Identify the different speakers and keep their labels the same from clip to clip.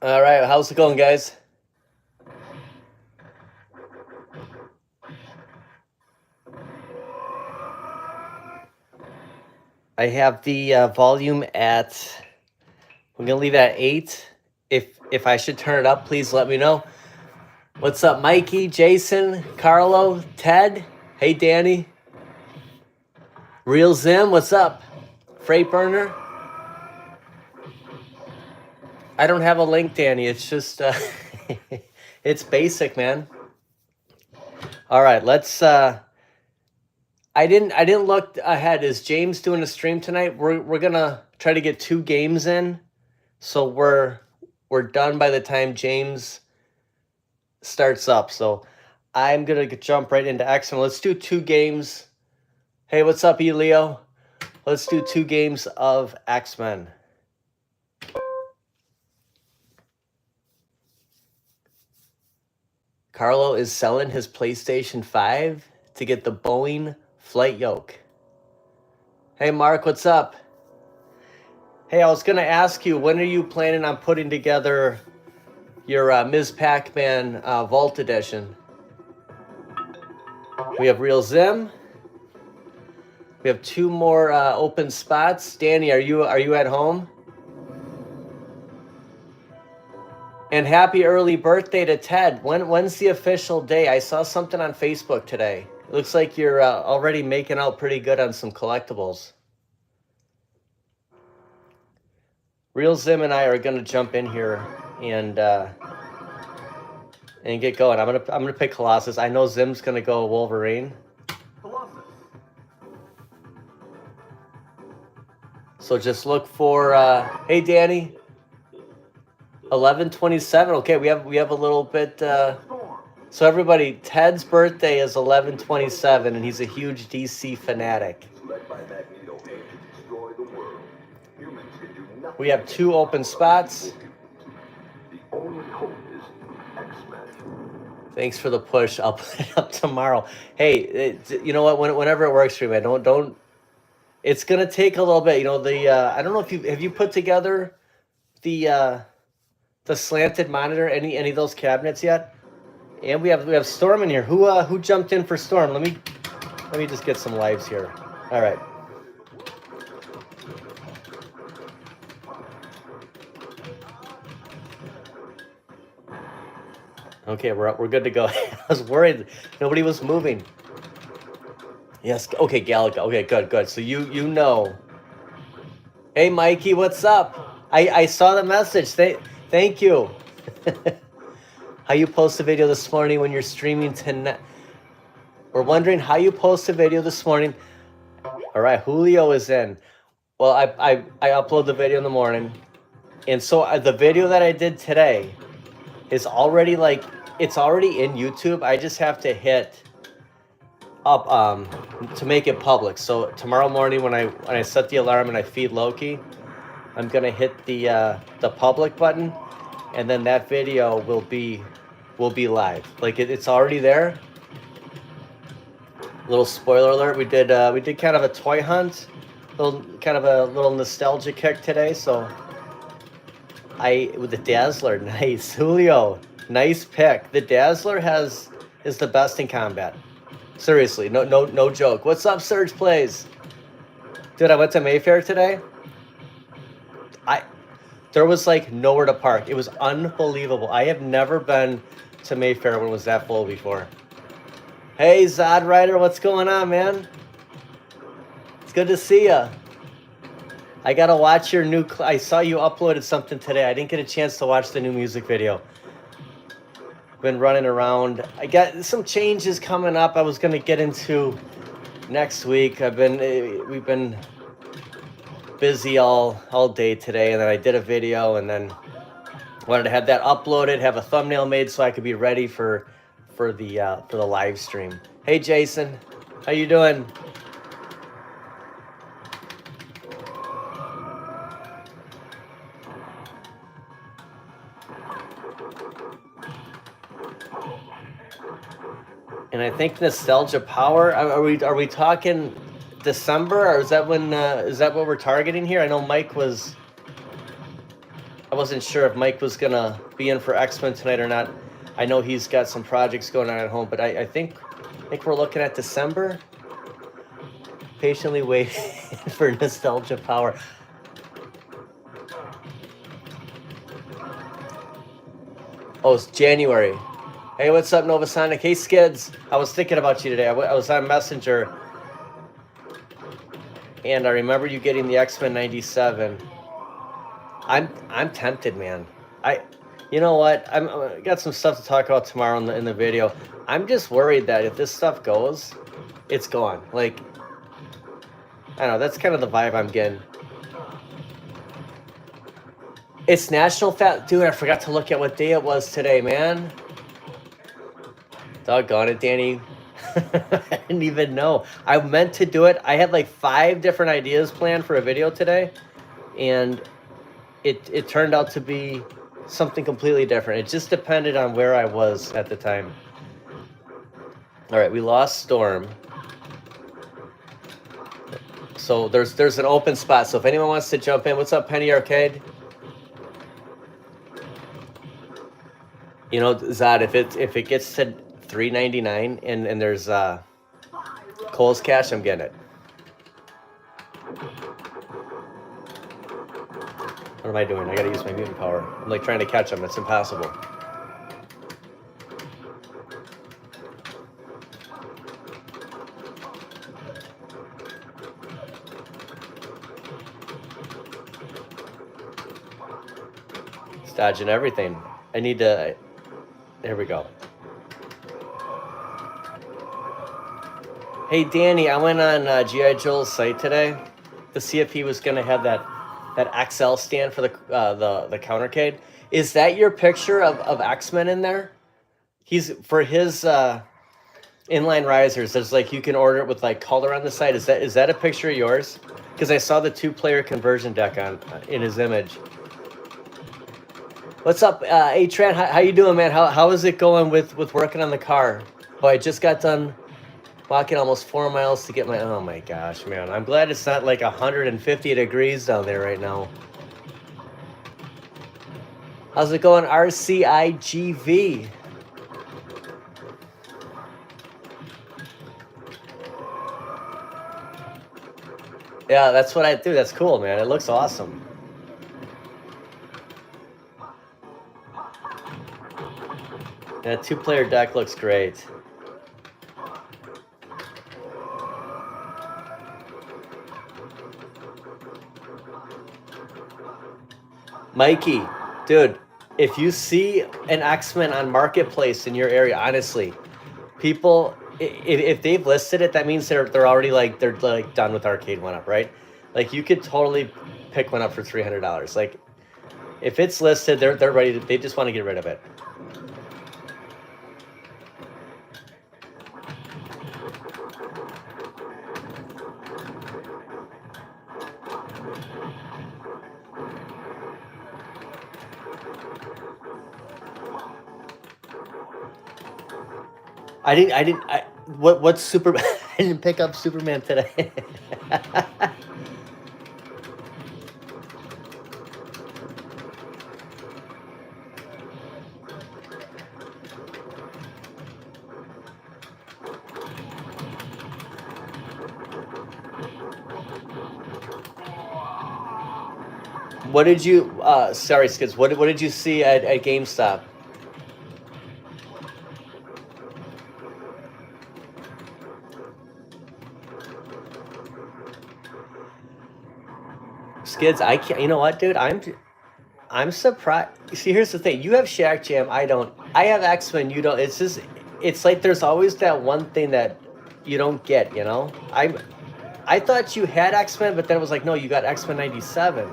Speaker 1: All right, how's it going, guys? I have the volume at. I'm gonna leave it at 8. If I should turn it up, please let me know. What's up, Mikey, Jason, Carlo, Ted? Hey, Danny. Real Zim, what's up? Freight Burner. I don't have a link, Danny. It's just it's basic, man. All right, let's. I didn't look ahead. Is James doing a stream tonight? We're gonna try to get 2 games in, so we're done by the time James starts up. So I'm gonna jump right into X-Men. Let's do 2 games. Hey, what's up, Elio? Let's do 2 games of X-Men. Carlo is selling his PlayStation 5 to get the Boeing flight yoke. Hey, Mark, what's up? Hey, I was gonna ask you, when are you planning on putting together your Ms. Pac-Man Vault Edition? We have Real Zim. We have 2 more open spots. Danny, are you at home? And happy early birthday to Ted. When's the official day? I saw something on Facebook today. It looks like you're already making out pretty good on some collectibles. Real Zim and I are gonna jump in here and get going. I'm gonna pick Colossus. I know Zim's gonna go Wolverine. So just look for hey Danny. 11/27. Okay, we have a little bit so everybody, Ted's birthday is 11/27 and he's a huge DC fanatic. We have 2 open spots. Thanks for the push. I'll put it up tomorrow. Hey, you know what? Whenever it works for you, man. Don't. It's gonna take a little bit. You know the. I don't know if you put together the slanted monitor. Any of those cabinets yet? And we have Storm in here. Who jumped in for Storm? Let me just get some lives here. All right. Okay, we're good to go. I was worried nobody was moving. Yes. Okay, Galaga. Okay, good. So you know. Hey, Mikey, what's up? I saw the message. Thank you. How you post a video this morning when you're streaming tonight? We're wondering how you post a video this morning. All right, Julio is in. Well, I upload the video in the morning, and so the video that I did today is already it's already in YouTube. I just have to hit up to make it public. So tomorrow morning when I set the alarm and I feed Loki, I'm gonna hit the public button, and then that video will be live. Like it's already there. Little spoiler alert: we did kind of a toy hunt, kind of a little nostalgia kick today. So with the Dazzler, nice. Julio, nice pick. The Dazzler is the best in combat. Seriously, no joke. What's up, Surge Plays? Dude, I went to Mayfair today. There was like nowhere to park. It was unbelievable. I have never been to Mayfair when it was that full before. Hey, Zod Rider, what's going on, man? It's good to see ya. I gotta watch your new. I saw you uploaded something today. I didn't get a chance to watch the new music video. Been running around. I got some changes coming up. I was gonna get into next week. We've been busy all day today, and then I did a video, and then wanted to have that uploaded, have a thumbnail made so I could be ready for the live stream. Hey Jason, how you doing? And I think Nostalgia Power. Are we talking December, or is that what we're targeting here? I know Mike was. I wasn't sure if Mike was gonna be in for X-Men tonight or not. I know he's got some projects going on at home, but I think we're looking at December. Patiently waiting for nostalgia power. Oh, it's January. Hey, what's up, Nova Sonic? Hey, Skids. I was thinking about you today. I was on Messenger, and I remember you getting the X-Men '97. I'm tempted, man. You know what? I got some stuff to talk about tomorrow in the video. I'm just worried that if this stuff goes, it's gone. Like, I don't know. That's kind of the vibe I'm getting. It's National Fat... Dude, I forgot to look at what day it was today, man. Doggone it, Danny. I didn't even know. I meant to do it. I had like 5 different ideas planned for a video today, and it turned out to be something completely different. It just depended on where I was at the time. All right, we lost Storm. So there's an open spot. So if anyone wants to jump in, what's up, Penny Arcade? You know, Zod, if it gets to $3.99 and there's Cole's Cash, I'm getting it. What am I doing? I gotta use my mutant power. I'm like trying to catch him. It's impossible. It's dodging everything. I need to... There we go. Hey, Danny, I went on G.I. Joel's site today to see if he was going to have that XL stand for the countercade. Is that your picture of X-Men in there? He's for his inline risers. There's like you can order it with like color on the side. Is that a picture of yours? Because I saw the 2-player conversion deck on in his image. What's up, A-Tran? How you doing, man? How is it going with working on the car? Oh, I just got done walking almost 4 miles to get my... Oh my gosh, man. I'm glad it's not like 150 degrees down there right now. How's it going, RCIGV? Yeah, that's what I do. That's cool, man. It looks awesome. That 2-player deck looks great. Mikey, dude, if you see an X-Men on Marketplace in your area, honestly, people, if they've listed it, that means they're already like done with Arcade 1-Up, right? Like you could totally pick one up for $300. Like if it's listed, they're ready. They just want to get rid of it. What's Superman? I didn't pick up Superman today. What did you, sorry, Skids, what did you see at GameStop? Skids, I can't, you know what, dude? I'm surprised. See, here's the thing. You have Shack Jam, I don't. I have X-Men, you don't. It's just, it's like there's always that one thing that you don't get, you know? I thought you had X-Men, but then it was like, no, you got X-Men 97.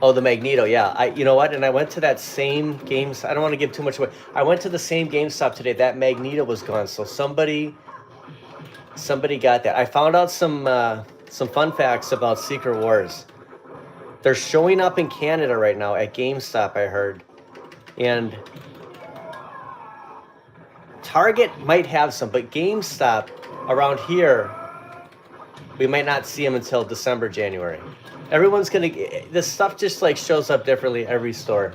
Speaker 1: Oh, the Magneto, yeah. You know what? And I went to that same games. I don't want to give too much away. I went to the same GameStop today. That Magneto was gone. So somebody got that. I found out some fun facts about Secret Wars. They're showing up in Canada right now at GameStop, I heard. And Target might have some, but GameStop around here, we might not see them until December, January. Everyone's gonna, this stuff just like shows up differently every store.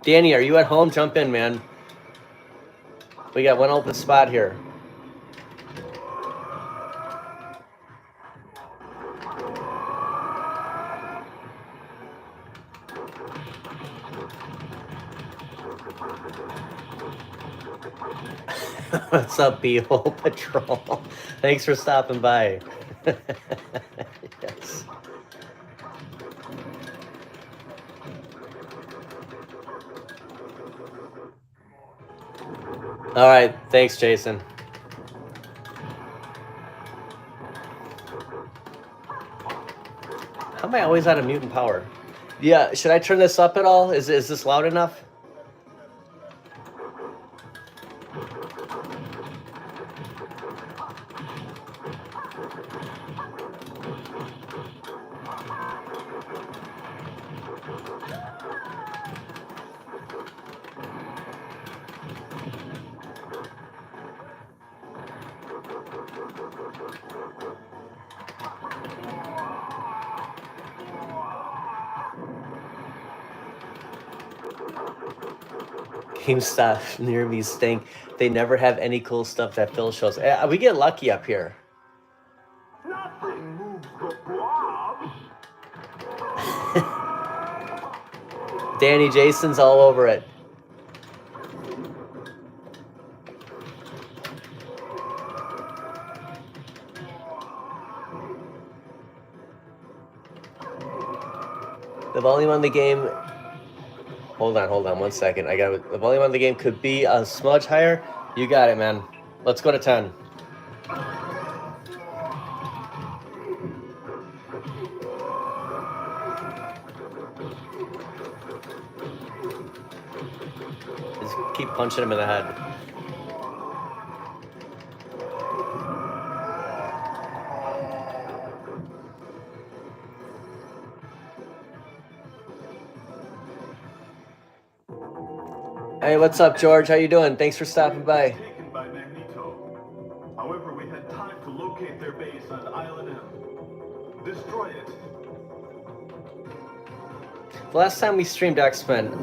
Speaker 1: Danny, are you at home? Jump in, man. We got one open spot here. What's up, B-Hole Patrol? Thanks for stopping by. Yes. All right, thanks, Jason. How am I always out of mutant power? Yeah, should I turn this up at all? Is this loud enough? GameStop near me stink. They never have any cool stuff that Phil shows. We get lucky up here.
Speaker 2: Nothing moves the blob.
Speaker 1: Danny, Jason's all over it. The volume on the game. Hold on 1 second. I got the volume on the game could be a smudge higher. You got it, man. Let's go to 10. Just keep punching him in the head. Hey, what's up, George? How you doing? Thanks for stopping by.
Speaker 2: Taken by Magneto. However, we had time to locate their base on Island M. Destroy it.
Speaker 1: The last time we streamed X-Men,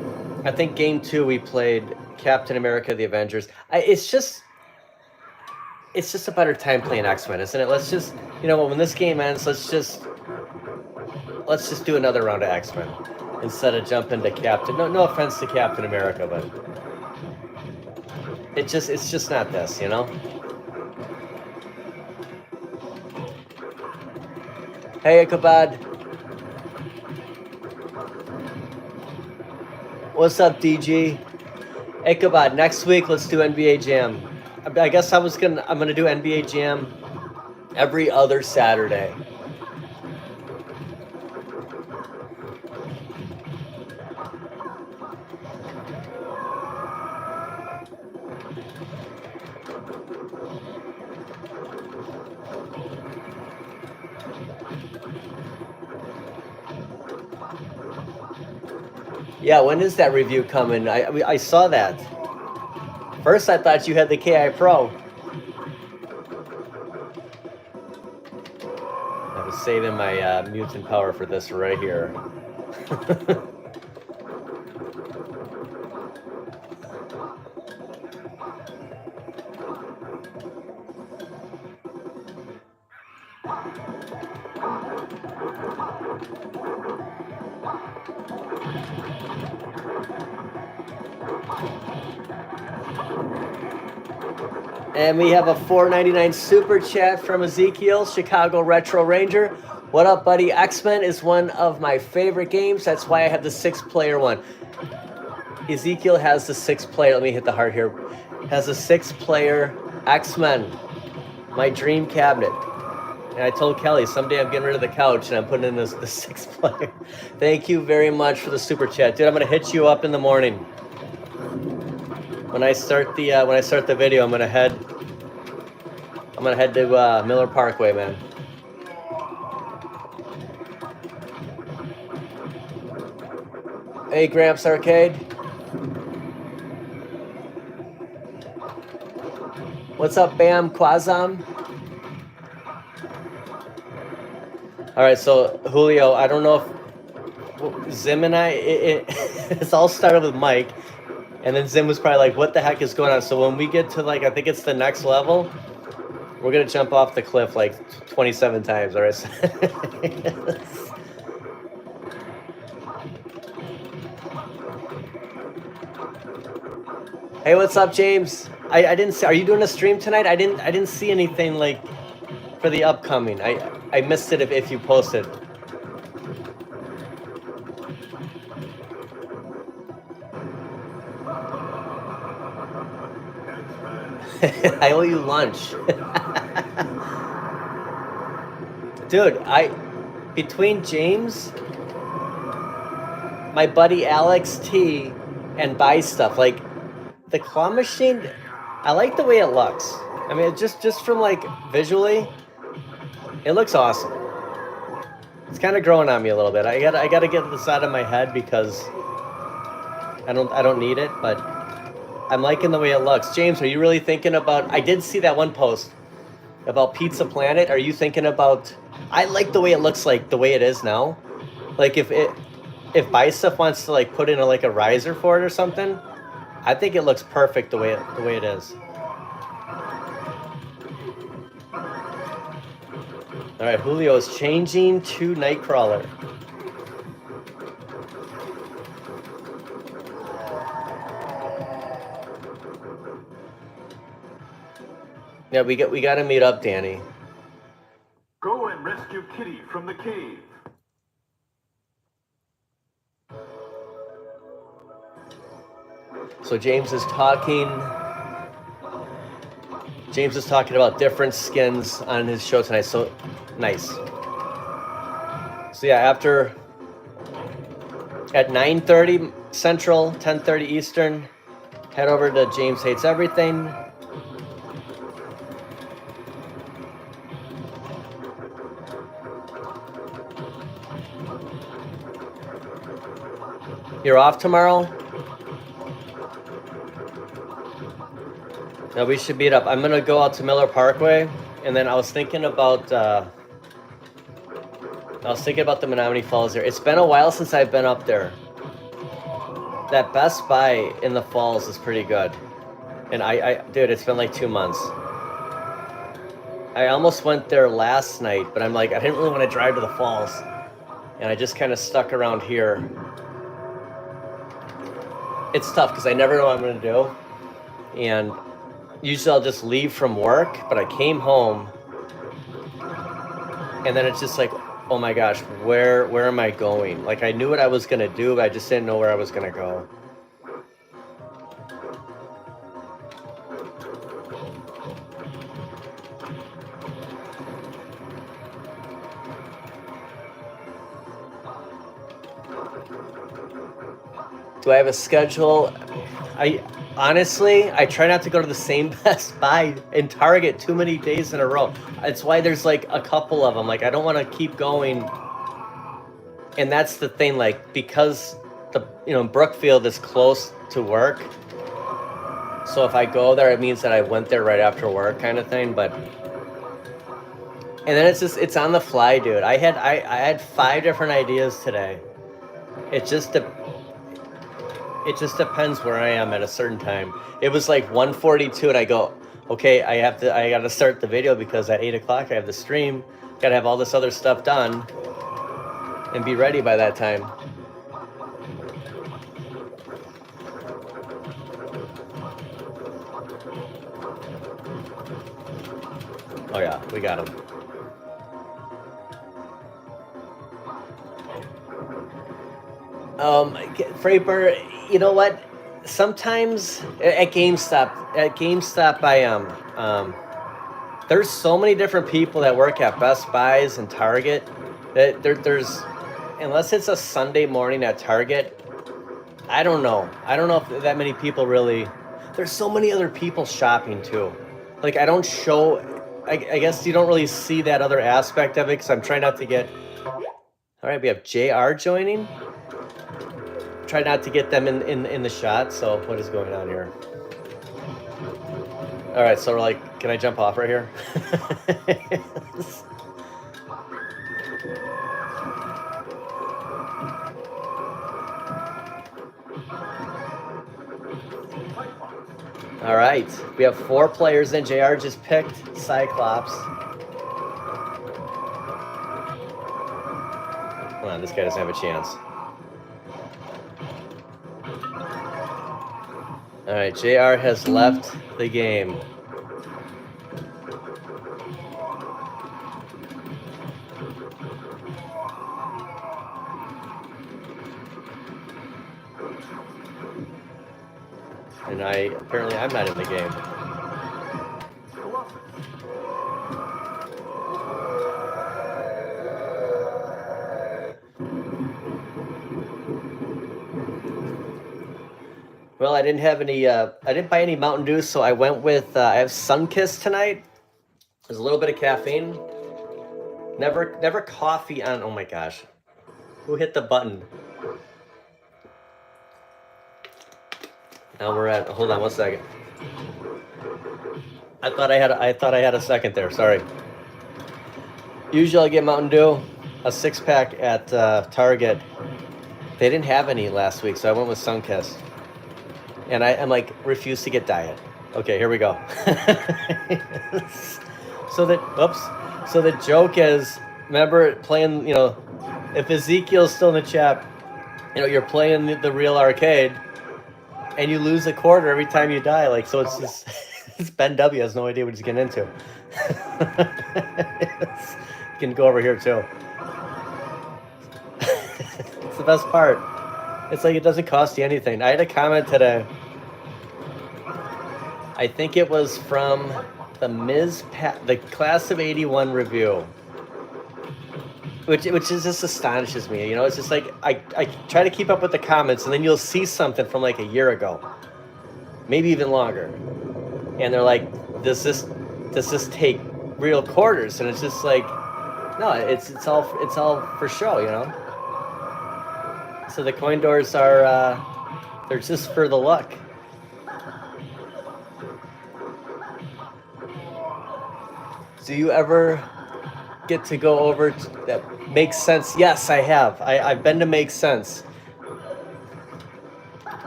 Speaker 1: I think game 2 we played Captain America: The Avengers. It's just a better time playing X-Men, isn't it? Let's just, when this game ends, let's just do another round of X-Men instead of jumping to Captain. No offense to Captain America, but it's just not this, Hey, Ichabod. What's up, DG? Ichabod, next week let's do NBA Jam. I guess I'm gonna do NBA Jam every other Saturday. Yeah, when is that review coming? I saw that. First, I thought you had the KI Pro. I was saving my mutant power for this right here. And we have a $4.99 super chat from Ezekiel, Chicago Retro Ranger. What up, buddy? X-Men is one of my favorite games. That's why I have the 6-player one. Ezekiel has the 6-player. Let me hit the heart here. Has a 6-player X-Men. My dream cabinet. And I told Kelly, someday I'm getting rid of the couch and I'm putting in the 6-player. Thank you very much for the super chat. Dude, I'm going to hit you up in the morning. When I start the video, I'm gonna head to Miller Parkway, man. Hey, Gramps Arcade. What's up, Bam Quazam? All right, so Julio, I don't know if Zim and I, it's all started with Mike, and then Zim was probably like, what the heck is going on? So when we get to like, I think it's the next level, we're gonna jump off the cliff like 27 times, all right? Hey, what's up, James? I didn't see, are you doing a stream tonight? I didn't see anything like for the upcoming. I missed it if you posted. I owe you lunch. Dude, between James, my buddy Alex T, and Buy Stuff, like the claw machine, I like the way it looks. I mean, just from like visually, it looks awesome. It's kind of growing on me a little bit. I gotta get this out of my head because I don't need it, but I'm liking the way it looks. James, are you really thinking about, I did see that one post about Pizza Planet. Are you thinking about, I like the way it looks like the way it is now. Like if Buy Stuff wants to like put in like a riser for it or something, I think it looks perfect the way it is. All right, Julio is changing to Nightcrawler. Yeah, we got to meet up, Danny.
Speaker 2: Go and rescue Kitty from the cave.
Speaker 1: So James is talking about different skins on his show tonight. So nice. So yeah, after at 9:30 Central, 10:30 Eastern, head over to James Hates Everything. You're off tomorrow? No, we should meet up. I'm gonna go out to Miller Parkway, and then I was thinking about the Menominee Falls there. It's been a while since I've been up there. That Best Buy in the Falls is pretty good, and dude, it's been like 2 months. I almost went there last night, but I'm like, I didn't really want to drive to the falls, and I just kind of stuck around here. It's tough because I never know what I'm gonna do, and usually I'll just leave from work, but I came home, and then it's just like, oh my gosh, where am I going? Like I knew what I was gonna do, but I just didn't know where I was gonna go. Do I have a schedule? Honestly, I try not to go to the same Best Buy and Target too many days in a row. It's why there's like a couple of them. Like I don't want to keep going. And that's the thing, like, because Brookfield is close to work. So if I go there, it means that I went there right after work kind of thing. But, and then it's on the fly, dude. I had 5 different ideas today. It just depends where I am at a certain time. It was like 1:42 and I go, okay, I gotta start the video because at 8 o'clock I have the stream. Gotta have all this other stuff done and be ready by that time. Oh yeah, we got him. Freiber, you know what? Sometimes at GameStop I am. There's so many different people that work at Best Buys and Target that there's, unless it's a Sunday morning at Target, I don't know if that many people really. There's so many other people shopping too. Like I don't show. I guess you don't really see that other aspect of it because I'm trying not to get. All right, we have JR joining. Try not to get them in the shot. So what is going on here? All right, so we're like, can I jump off right here? All right, we have 4 players in. JR just picked Cyclops. Come on, this guy doesn't have a chance. All right, JR has left the game. And apparently I'm not in the game. Well, I didn't have any, I didn't buy any Mountain Dew, so I went with, I have Sunkist tonight. There's a little bit of caffeine. Never coffee on, oh my gosh. Who hit the button? Now we're at, hold on one second. I thought I had a second there, sorry. Usually I get Mountain Dew, a 6-pack at Target. They didn't have any last week, so I went with Sunkist. And I'm like, refuse to get diet. Okay, here we go. So the joke is, remember playing, you know, if Ezekiel's still in the chat, you know, you're playing the real arcade and you lose a quarter every time you die. Like, so it's just, it's Ben W has no idea what he's getting into. You can go over here too. It's the best part. It's like it doesn't cost you anything. I had a comment today. I think it was from the Class of '81 review, which is just astonishes me. You know, it's just like I try to keep up with the comments, and then you'll see something from like a year ago, maybe even longer, and they're like, does this take real quarters? And it's just like, no, it's all for show, you know. So the coin doors are they're just for the luck. Do you ever get to go over that Makes Sense? Yes, I have. I've been to Make Sense.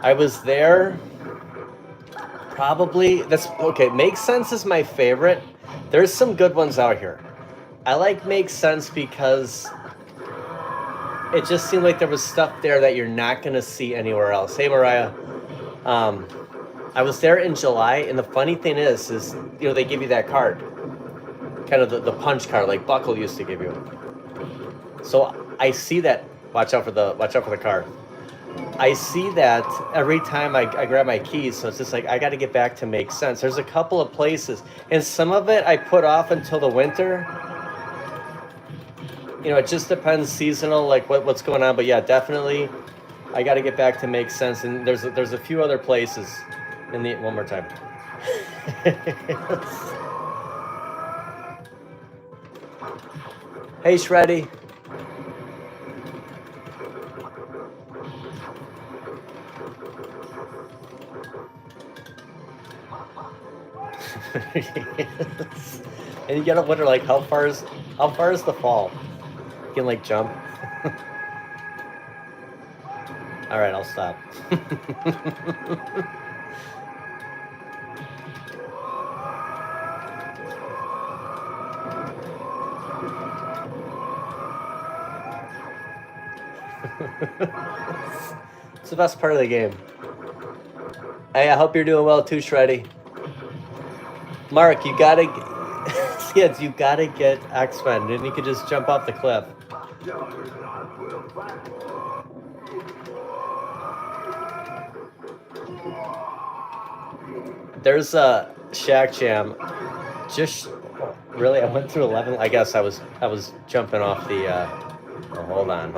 Speaker 1: I was there probably, that's okay. Make Sense is my favorite. There's some good ones out here. I like Make Sense because it just seemed like there was stuff there that you're not going to see anywhere else. Hey, Mariah. I was there in July, and the funny thing is, you know, they give you that card. Kind of the punch card like Buckle used to give you. So I see that. Watch out for the car. I see that every time I grab my keys. So it's just like I got to get back to Make Sense. There's a couple of places, and some of it I put off until the winter. You know, it just depends seasonal, like what's going on. But yeah, definitely, I got to get back to Make Sense. And there's a few other places. One more time. Hey, Shreddy. Yes. And you gotta wonder, like, how far is the fall? You can like jump. All right, I'll stop. It's the best part of the game. Hey, I hope you're doing well too, Shreddy. Mark, you gotta kids, you gotta get X-Men, and you could just jump off the cliff. There's a Shack Jam. Just really, I went through 11. I guess I was jumping off the. Oh, hold on.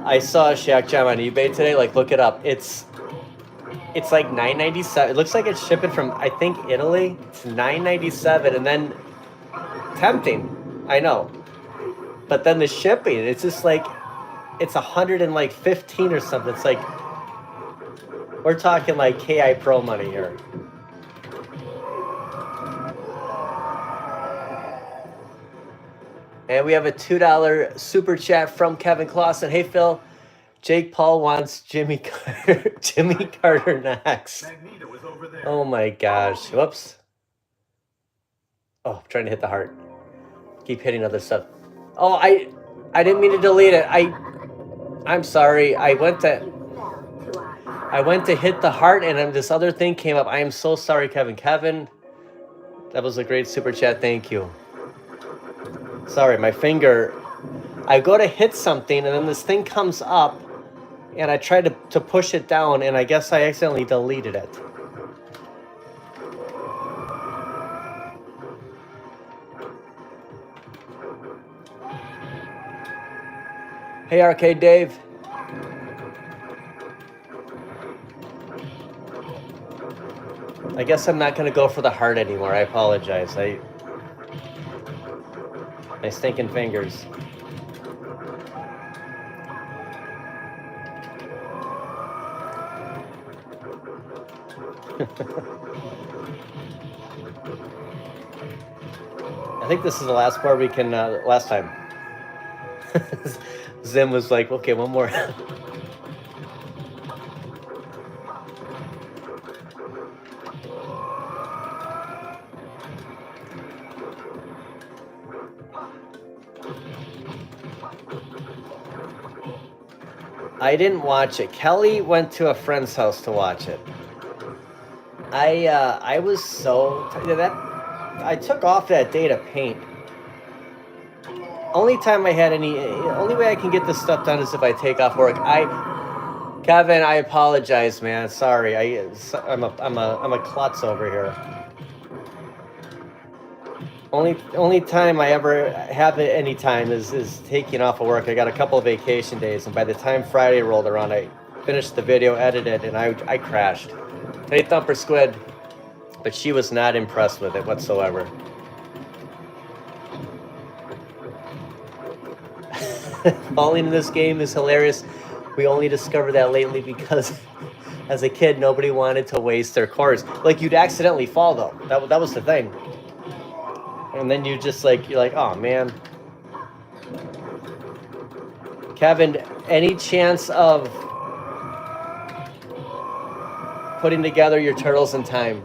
Speaker 1: I saw a Shack Jam on eBay today. Like, look it up. It's like $9.97. It looks like it's shipping from, I think, Italy. It's $9.97, and then tempting. I know, but then the shipping. It's just like it's $115 or something. It's like We're talking like KI Pro money here. And we have a $2 super chat from Kevin Clausen. Hey, Phil. Jake Paul wants Jimmy Carter, Jimmy Carter next.
Speaker 2: Magneto is over there.
Speaker 1: Oh my gosh. Whoops. Oh, I'm trying to hit the heart. Keep hitting other stuff. Oh, I didn't mean to delete it. I'm sorry. I went to hit the heart and then this other thing came up. I am so sorry, Kevin. Kevin, that was a great super chat. Thank you. Sorry, my finger. I go to hit something and then this thing comes up and I try to push it down and I guess I accidentally deleted it. Hey, Arcade Dave. I guess I'm not going to go for the heart anymore. I apologize. My stinking fingers. I think this is the last part we can, last time. Zim was like, okay, one more. I didn't watch it. Kelly went to a friend's house to watch it. I was so I took off that day to paint. Only time I had only way I can get this stuff done is if I take off work. Kevin, I apologize, man. Sorry, I'm a klutz over here. Only time I ever have it any time is taking off of work. I got a couple of vacation days, and by the time Friday rolled around, I finished the video, edited, and I crashed. Hey, Thumper Squid, but she was not impressed with it whatsoever. Falling in this game is hilarious. We only discovered that lately because as a kid, nobody wanted to waste their cores. Like, you'd accidentally fall, though. That was the thing. And then you're like, oh, man. Kevin, any chance of putting together your turtles in time?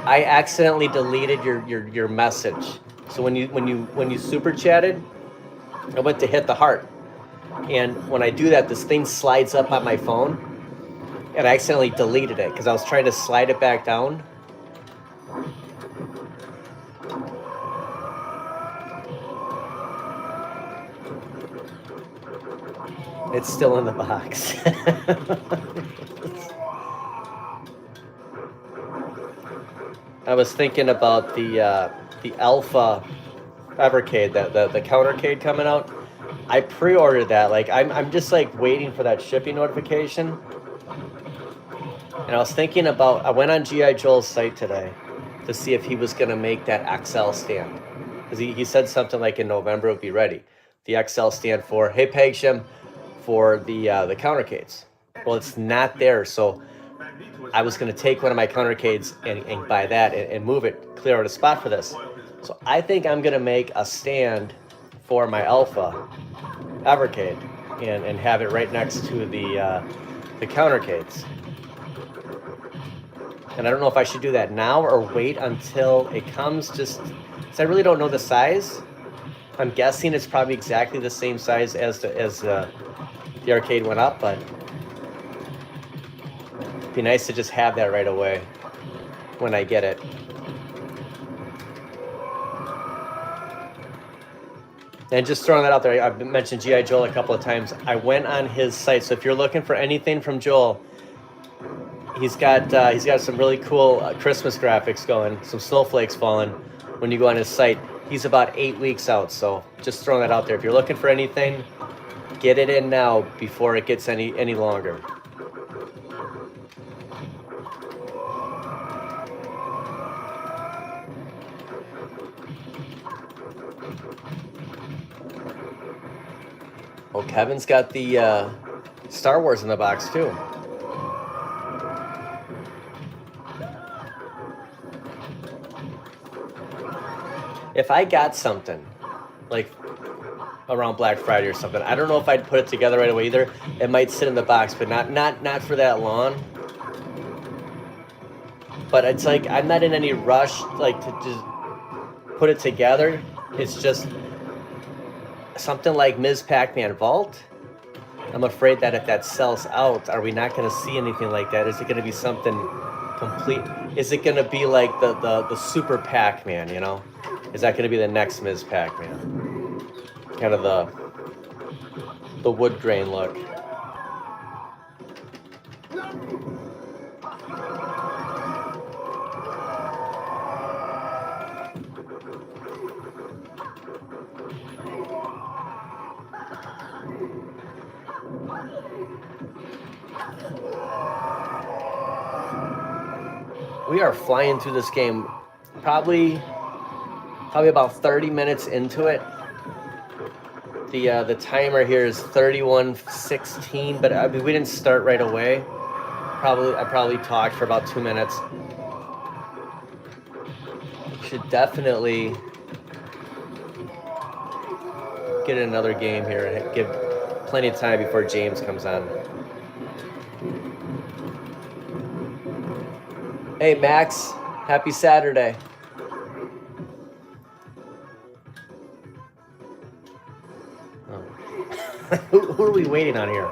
Speaker 1: I accidentally deleted your message. So when you super chatted, I went to hit the heart. And when I do that, this thing slides up on my phone. And I accidentally deleted it because I was trying to slide it back down. It's still in the box. I was thinking about the Alpha Evercade, the countercade coming out. I pre-ordered that. Like I'm just like waiting for that shipping notification. And I was thinking about, I went on G.I. Joel's site today to see if he was gonna make that XL stand. Because he said something like in November it would be ready. The XL stand for, hey Pegsham, for the countercades. Well, it's not there, so I was going to take one of my countercades and buy that and move it, clear out a spot for this. So I think I'm going to make a stand for my Alpha Evercade and have it right next to the countercades. And I don't know if I should do that now or wait until it comes, just because I really don't know the size. I'm guessing it's probably exactly the same size as the arcade went up, but it'd be nice to just have that right away when I get it. And just throwing that out there, I've mentioned G.I. Joel a couple of times. I went on his site, so if you're looking for anything from Joel, he's got some really cool Christmas graphics going, some snowflakes falling when you go on his site. He's about 8 weeks out, so just throwing that out there. If you're looking for anything, get it in now before it gets any longer. Oh, Kevin's got the Star Wars in the box too. If I got something like around Black Friday or something, I don't know if I'd put it together right away either. It might sit in the box, but not for that long. But it's like I'm not in any rush like to just put it together. It's just something like Ms. Pac-Man Vault. I'm afraid that if that sells out, are we not going to see anything like that? Is it going to be something complete? Is it going to be like the Super Pac-Man, you know? Is that going to be the next Ms. Pac-Man? Kind of the wood grain look. We are flying through this game, probably about 30 minutes into it. The timer here is 31:16, but I mean we didn't start right away. I probably talked for about 2 minutes. Should definitely get another game here and give plenty of time before James comes on. Hey Max, happy Saturday. Oh. Who are we waiting on here?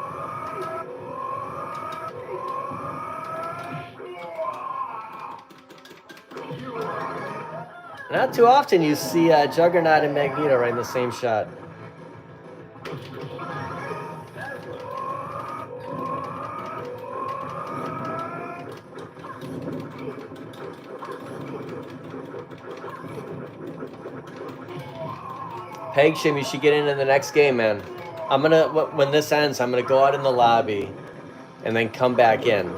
Speaker 1: Not too often you see Juggernaut and Magneto right in the same shot. Peg Shim, you should get into the next game, man. I'm gonna, when this ends, I'm gonna go out in the lobby and then come back in.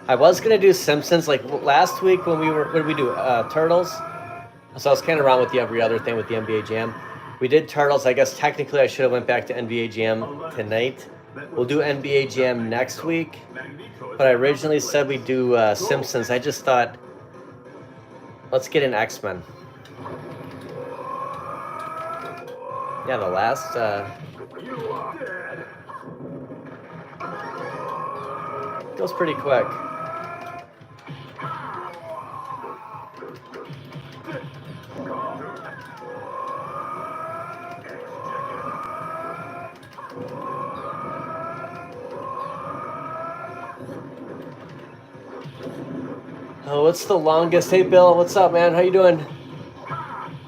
Speaker 1: I was gonna do Simpsons like last week when what did we do? Turtles. So I was kind of around with the every other thing with the NBA Jam. We did Turtles. I guess technically I should have went back to NBA Jam tonight. We'll do NBA Jam next week. But I originally said we'd do Simpsons. I just thought, let's get an X-Men. Yeah, the last... goes pretty quick. Oh, what's the longest? Hey, Bill, what's up, man? How you doing?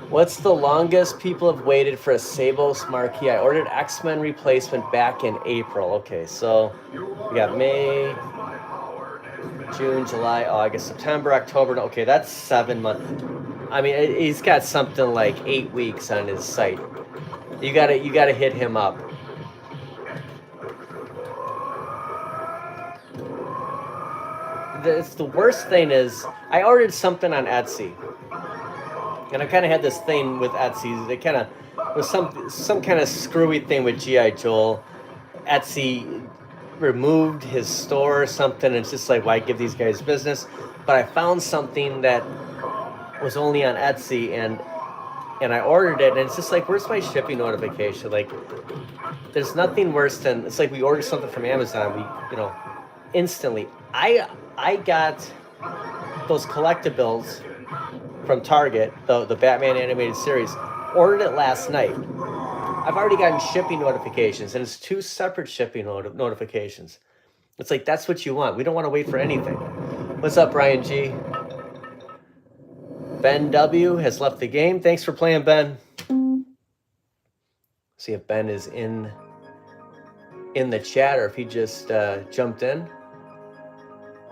Speaker 1: What's the longest people have waited for a Sabos marquee? I ordered X-Men replacement back in April. Okay, so we got May, June, July, August, September, October. Okay, that's 7 months. I mean, he's got something like 8 weeks on his site. You gotta hit him up. The worst thing is, I ordered something on Etsy, and I kind of had this thing with Etsy. It kind of was some kind of screwy thing with G.I. Joe. Etsy removed his store or something, and it's just like, why give these guys business? But I found something that was only on Etsy, and I ordered it, and it's just like, where's my shipping notification? Like, there's nothing worse than, it's like we ordered something from Amazon, instantly. I got those collectibles from Target, the Batman animated series, ordered it last night. I've already gotten shipping notifications, and it's 2 separate shipping notifications. It's like, that's what you want. We don't want to wait for anything. What's up, Brian G? Ben W has left the game. Thanks for playing, Ben. See if Ben is in the chat or if he just jumped in.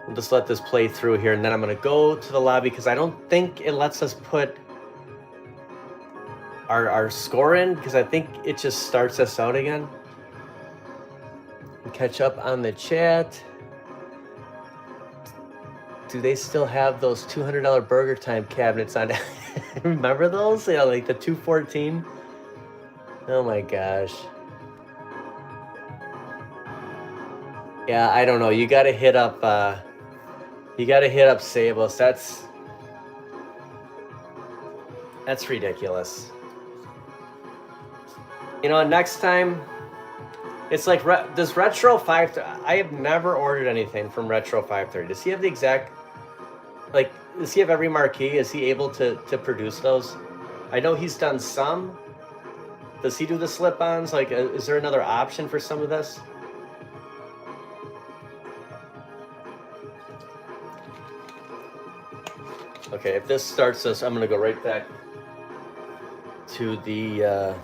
Speaker 1: We'll just let this play through here, and then I'm going to go to the lobby because I don't think it lets us put our score in, because I think it just starts us out again. And catch up on the chat. Do they still have those $200 Burger Time cabinets on? Remember those? Yeah, like the 214. Oh my gosh. Yeah, I don't know. You gotta hit up Sabos. That's ridiculous. You know, next time, it's like, does Retro 5... I have never ordered anything from Retro 530. Does he have the exact... Like, does he have every marquee? Is he able to produce those? I know he's done some. Does he do the slip-ons? Like, is there another option for some of this? Okay, if this starts this, I'm gonna go right back to the...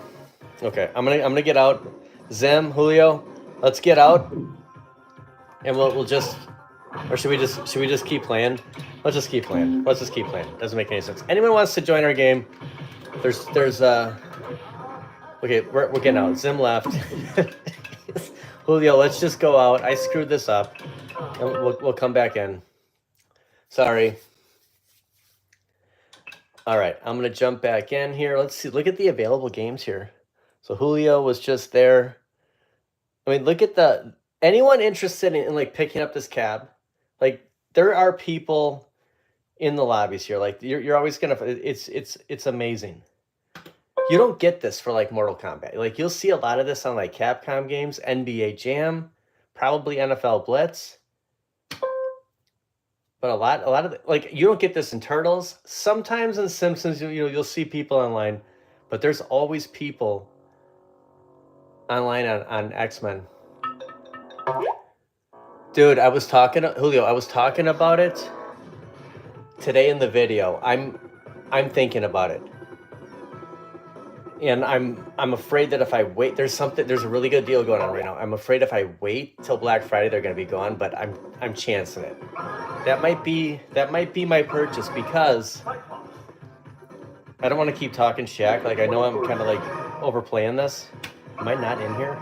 Speaker 1: Okay, I'm gonna get out. Zim, Julio, let's get out, and we'll just... Or should we just keep playing? Let's just keep playing. Let's just keep playing. Doesn't make any sense. Anyone wants to join our game? There's okay, we're getting out. Zim left. Julio, let's just go out. I screwed this up. And we'll come back in. Sorry. All right, I'm gonna jump back in here. Let's see. Look at the available games here. So Julio was just there. I mean, look at anyone interested in like picking up this cab. Like, there are people in the lobbies here. Like, you're always gonna... It's amazing. You don't get this for like Mortal Kombat. Like, you'll see a lot of this on like Capcom games, NBA Jam, probably NFL Blitz. But a lot of like, you don't get this in Turtles. Sometimes in Simpsons, you'll see people online, but there's always people online on X-Men. Dude, Julio, I was talking about it today in the video. I'm thinking about it. And I'm afraid that if I wait, there's a really good deal going on right now. I'm afraid if I wait till Black Friday, they're gonna be gone, but I'm chancing it. That might be my purchase, because I don't want to keep talking Shaq. Like, I know I'm kind of like overplaying this. Am I not in here?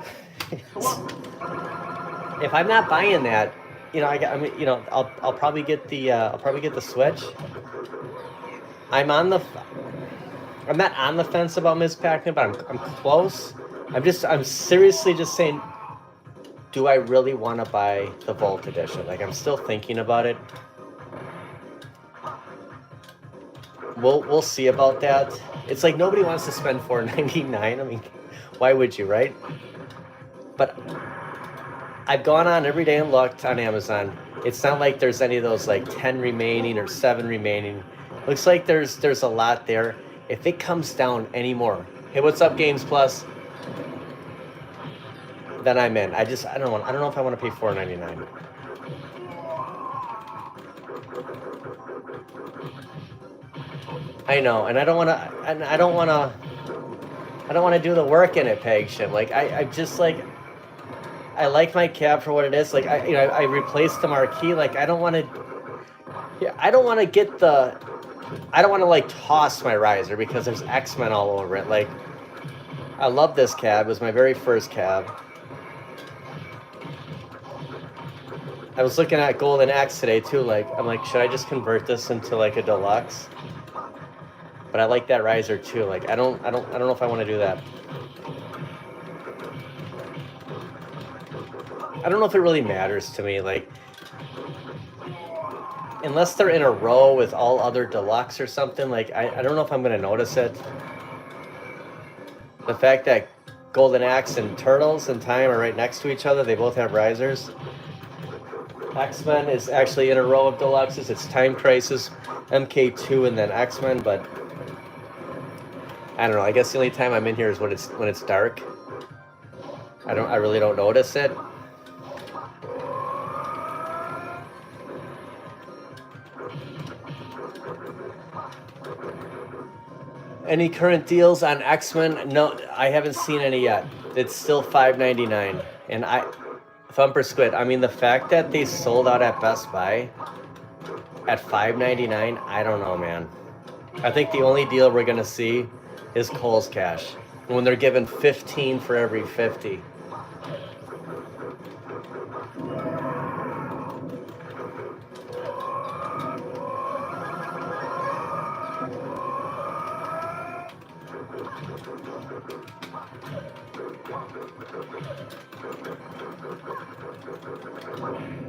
Speaker 1: If I'm not buying that, I'll probably get the Switch. I'm not on the fence about Ms. Pac-Man, but I'm close. I'm seriously just saying, do I really want to buy the Vault Edition? Like, I'm still thinking about it. We'll see about that. It's like, nobody wants to spend $4.99. I mean, why would you, right? But I've gone on every day and looked on Amazon. It's not like there's any of those like 10 remaining or 7 remaining. Looks like there's a lot there. If it comes down anymore, hey, what's up, Games Plus? Then I'm in. I don't know if I want to pay $4.99. I know, and I don't want to do the work in it, Peg shit. Like, I just like, I like my cab for what it is. Like, I replaced the marquee. Like, I don't want to like toss my riser because there's X-Men all over it. Like, I love this cab. It was my very first cab. I was looking at Golden Axe today too. Like, I'm like, should I just convert this into like a deluxe? But I like that riser too. Like, I don't know if I want to do that. I don't know if it really matters to me. Like, unless they're in a row with all other deluxe or something, like, I don't know if I'm going to notice it. The fact that Golden Axe and Turtles and Time are right next to each other, they both have risers. X-Men is actually in a row of deluxes. It's Time Crisis, MK2, and then X-Men, but I don't know. I guess the only time I'm in here is when it's dark. I really don't notice it. Any current deals on X-Men? No, I haven't seen any yet. It's still $5.99. And Thumper Squid, I mean, the fact that they sold out at Best Buy at $5.99, I don't know, man. I think the only deal we're going to see is Kohl's Cash, when they're giving 15 for every 50.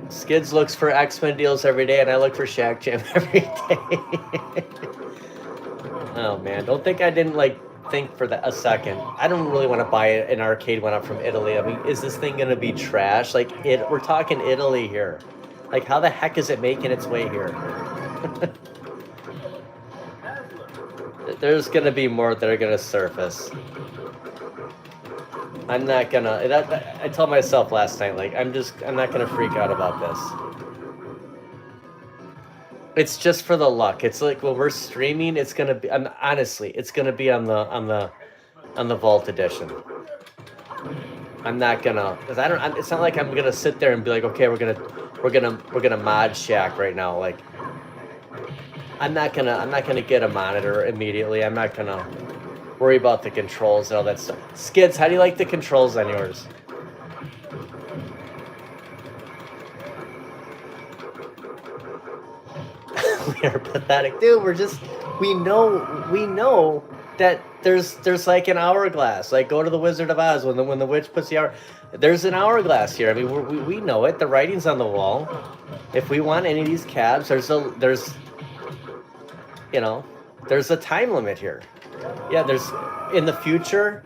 Speaker 1: Skids looks for X-Men deals every day, and I look for Shack Jam every day. Oh man, don't think I didn't like think for a second. I don't really want to buy an arcade one up from Italy. I mean, is this thing gonna be trash? Like we're talking Italy here. Like how the heck is it making its way here? There's gonna be more that are gonna surface. I'm not gonna. I told myself last night, like I'm not gonna freak out about this. It's just for the luck. It's like when we're streaming, it's gonna be. Honestly, it's gonna be on the Vault edition. I'm not gonna, cause I don't. It's not like I'm gonna sit there and be like, okay, we're gonna mod Shack right now. Like, I'm not gonna get a monitor immediately. I'm not gonna worry about the controls and all that stuff. Skids, how do you like the controls on yours? We are pathetic, dude. We know that there's like an hourglass. Like go to the Wizard of Oz when the witch puts the hour. There's an hourglass here. I mean, we know it. The writing's on the wall. If we want any of these cabs, there's a time limit here. Yeah, there's in the future.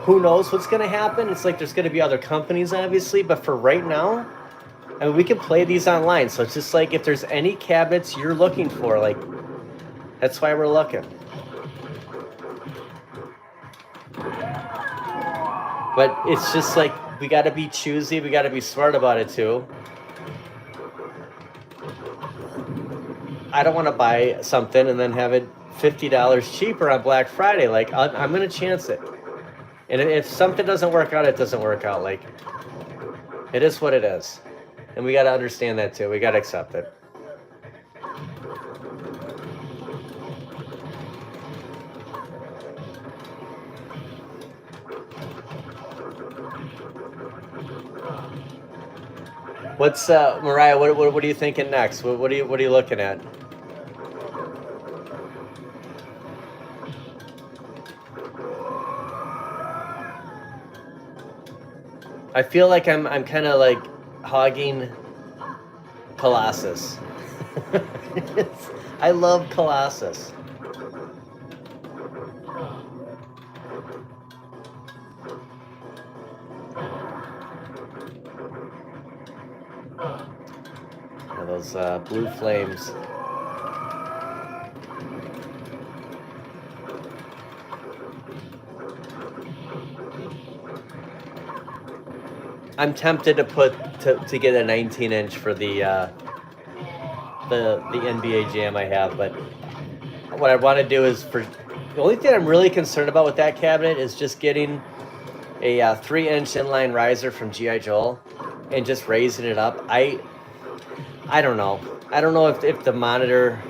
Speaker 1: Who knows what's gonna happen? It's like there's gonna be other companies, obviously, but for right now, I mean, we can play these online. So it's just like if there's any cabinets you're looking for, like that's why we're looking. But it's just like we got to be choosy. We got to be smart about it too. I don't want to buy something and then have it $50 cheaper on Black Friday. Like I'm gonna chance it. And if something doesn't work out, it doesn't work out. Like it is what it is. And we got to understand that too. We got to accept it. What's Mariah? What are you thinking next? What are you looking at? I feel like I'm kind of like hogging Colossus. I love Colossus. Yeah, those blue flames. I'm tempted to get a 19-inch for the NBA Jam I have, but what I want to do is the only thing I'm really concerned about with that cabinet is just getting a 3-inch inline riser from G.I. Joe and just raising it up. I don't know. I don't know if the monitor.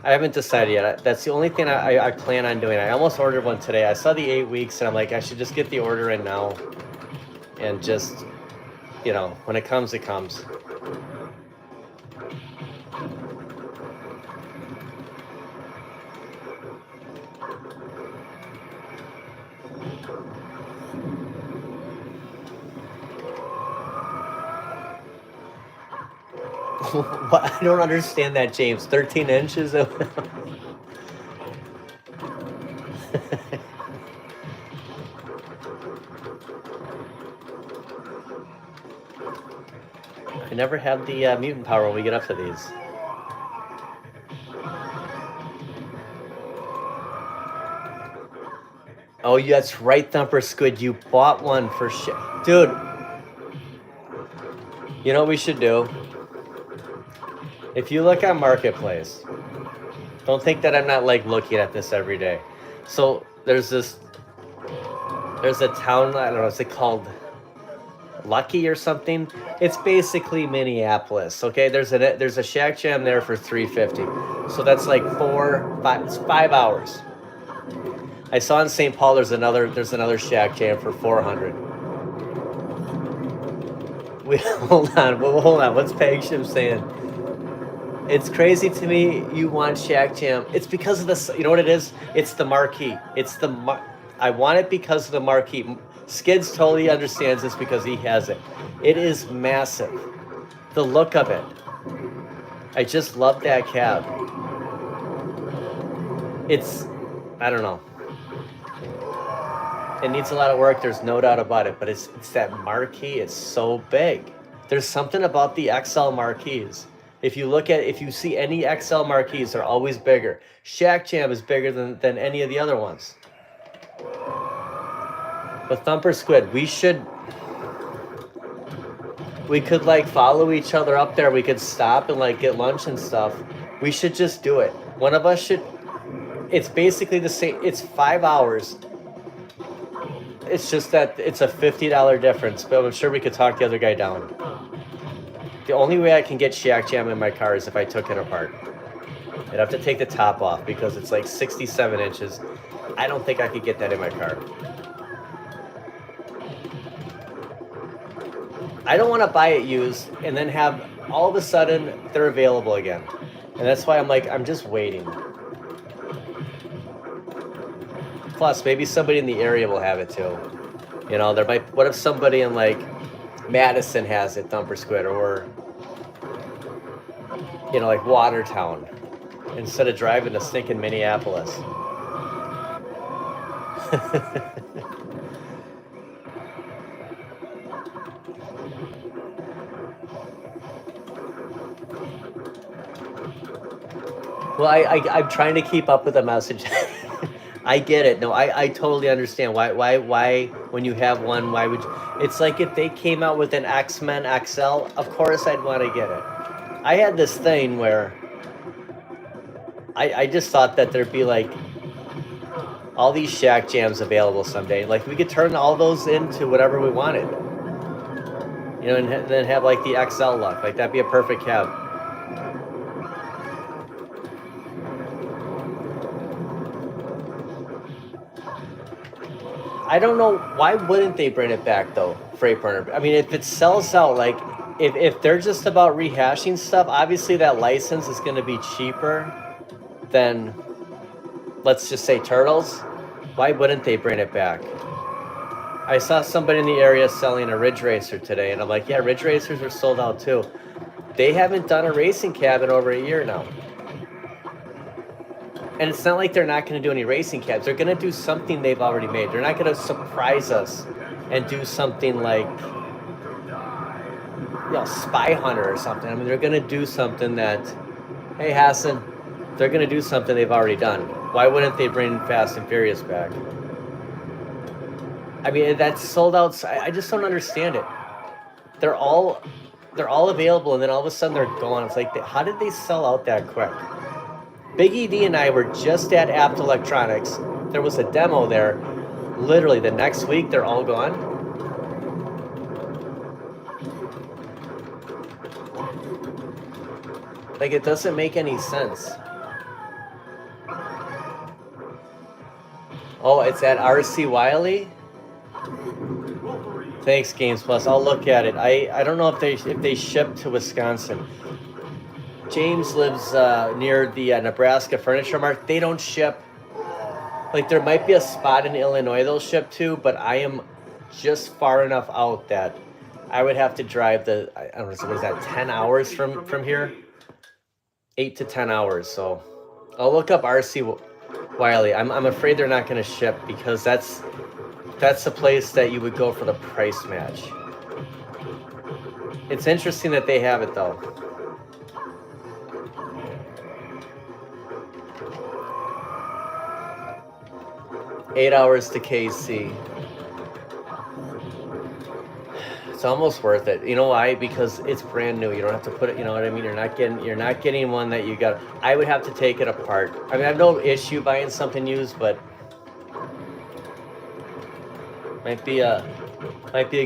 Speaker 1: I haven't decided yet. That's the only thing I plan on doing. I almost ordered one today. I saw the 8 weeks and I'm like, I should just get the order in now. And just, when it comes, it comes. What? I don't understand that, James. 13 inches? I never have the mutant power when we get up to these. Oh, yeah, that's right, Thumper Squid. You bought one for shit. Dude, you know what we should do? If you look on Marketplace, don't think that I'm not like looking at this every day. So there's a town, I don't know, is it called Lucky or something? It's basically Minneapolis. Okay, there's a Shack Jam there for $350. So that's like 5 hours. I saw in St. Paul there's another Shack Jam for $400. Hold on. What's Peg Shim saying? It's crazy to me you want Shack Jam. It's because of the, you know what it is? It's the marquee. I want it because of the marquee. Skids totally understands this because he has it. It is massive. The look of it. I just love that cab. It's, I don't know. It needs a lot of work, there's no doubt about it, but it's that marquee, it's so big. There's something about the XL marquees. If you see any XL marquees, they're always bigger. Shack Jam is bigger than any of the other ones. But Thumper Squid, we could like follow each other up there. We could stop and like get lunch and stuff. We should just do it. One of us should. It's basically the same. It's 5 hours. It's just that it's a $50 difference, but I'm sure we could talk the other guy down. The only way I can get Shack Jam in my car is if I took it apart. I'd have to take the top off because it's like 67 inches. I don't think I could get that in my car. I don't want to buy it used and then have all of a sudden they're available again. And that's why I'm just waiting. Plus, maybe somebody in the area will have it too. You know, what if somebody in like Madison has it, Thumper Squid, or, you know, like Watertown, instead of driving to stinking Minneapolis. Well, I'm trying to keep up with the message. I get it. No, I totally understand. Why, when you have one, why would you? It's like if they came out with an X-Men XL, of course I'd want to get it. I had this thing where I just thought that there'd be like all these Shack Jams available someday. Like we could turn all those into whatever we wanted. You know, and then have like the XL look. Like that'd be a perfect cab. I don't know, why wouldn't they bring it back though, Freight Burner? I mean, if it sells out, like, if they're just about rehashing stuff, obviously that license is going to be cheaper than, let's just say, Turtles. Why wouldn't they bring it back? I saw somebody in the area selling a Ridge Racer today, and I'm like, yeah, Ridge Racers are sold out too. They haven't done a racing cab in over a year now. And it's not like they're not going to do any racing cabs. They're going to do something they've already made. They're not going to surprise us and do something like, you know, Spy Hunter or something. I mean, they're going to do something that, hey, Hassan, they're going to do something they've already done. Why wouldn't they bring Fast and Furious back? I mean, that's sold out. I just don't understand it. They're all available, and then all of a sudden they're gone. It's like, how did they sell out that quick? Big ED and I were just at Apt Electronics. There was a demo there. Literally the next week, they're all gone. Like, it doesn't make any sense. Oh, it's at RC Wiley? Thanks, Games Plus. I'll look at it. I don't know if they ship to Wisconsin. James lives near the Nebraska Furniture Mart. They don't ship. Like, there might be a spot in Illinois they'll ship to, but I am just far enough out that I would have to drive I don't know, what is that, 10 hours from here? 8 to 10 hours, so I'll look up RC Wiley. I'm afraid they're not going to ship because that's the place that you would go for the price match. It's interesting that they have it, though. Eight hours to KC. It's almost worth it. You know why? Because it's brand new. You don't have to put it. You know what I mean? You're not getting one that you got. I would have to take it apart. I mean, I have no issue buying something used, but might be a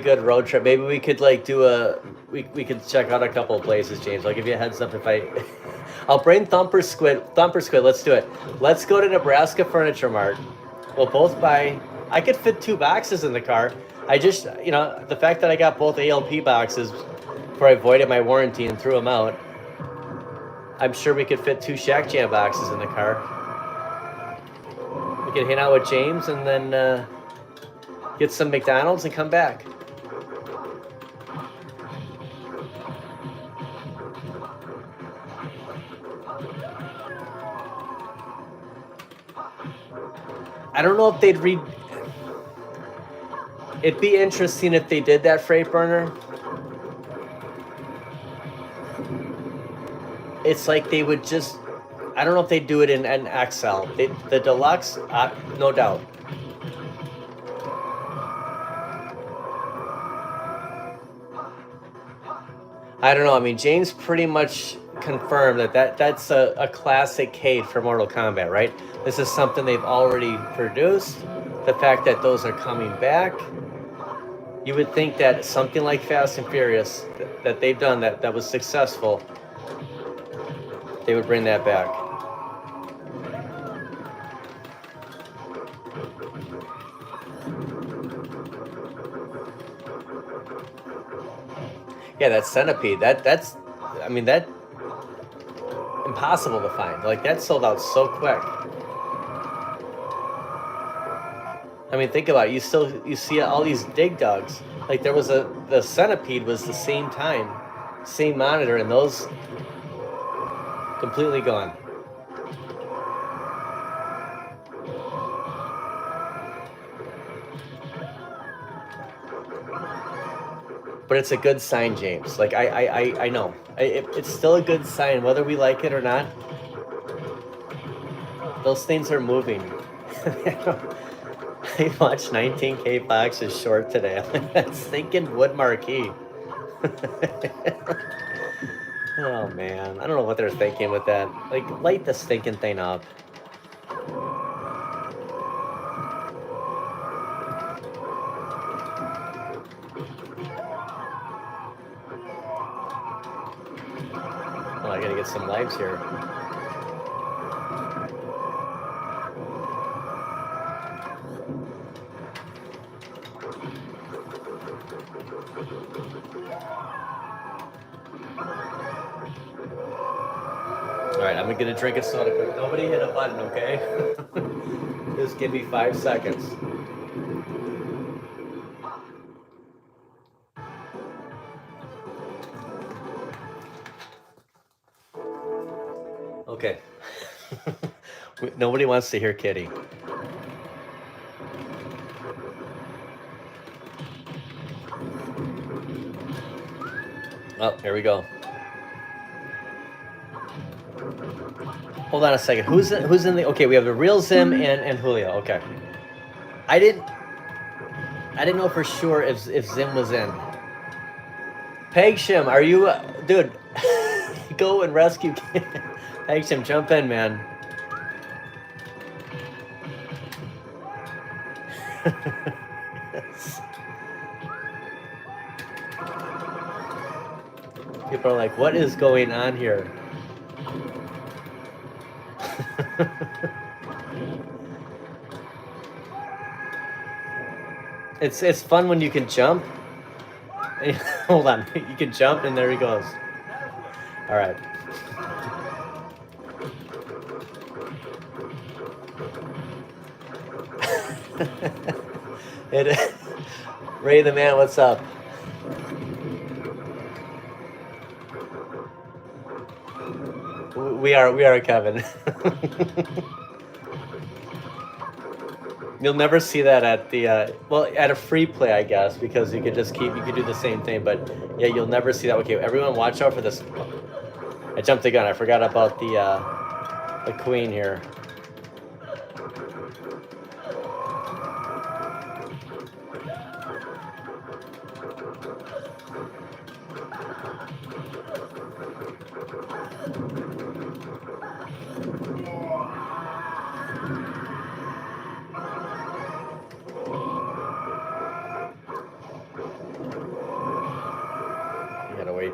Speaker 1: good road trip. Maybe we could like do we could check out a couple of places, James. I'll give you a heads up if I'll bring Thumper Squid. Let's do it. Let's go to Nebraska Furniture Mart. We'll both buy. I could fit 2 boxes in the car. I just, you know, the fact that I got both ALP boxes before I voided my warranty and threw them out, I'm sure we could fit 2 Shack Jam boxes in the car. We could hang out with James and then Get some McDonald's and come back. I don't know if they'd read. It'd be interesting if they did that, Freight Burner. It's like they would just. I don't know if they do it in an XL. The deluxe, no doubt. I don't know. I mean, James pretty much confirmed that's a classic Cade for Mortal Kombat, right? This is something they've already produced. The fact that those are coming back, you would think that something like Fast and Furious that they've done that was successful, they would bring that back. Yeah, that Centipede, that's, I mean, that, impossible to find. Like, that sold out so quick. I mean, think about it. You see all these Dig Dugs. Like, there was the Centipede was the same time, same monitor, and those completely gone. But it's a good sign, James. Like, I know. It's still a good sign, whether we like it or not. Those things are moving. I watched 19K Fox's short today. That's thinking wood marquee. Oh, man. I don't know what they're thinking with that. Like, light the stinking thing up. Oh, I gotta get some lives here. Alright, I'm gonna drink a soda quick. Nobody hit a button, okay? Just give me 5 seconds. Okay. Nobody wants to hear Kitty. Oh, here we go. Hold on a second. Who's in the? Okay, we have the real Zim and Julio. Okay. I didn't know for sure if Zim was in. Pegshim, are you, dude? Go and rescue. Pegshim, jump in, man. People are like, what is going on here? It's fun when you can jump. Hold on, you can jump and there he goes. All right. Ray the man, what's up? We are Kevin. You'll never see that at the well, at a free play, I guess, because you could just you could do the same thing, but yeah, you'll never see that. Okay, everyone watch out for this. I jumped the gun. I forgot about the queen here.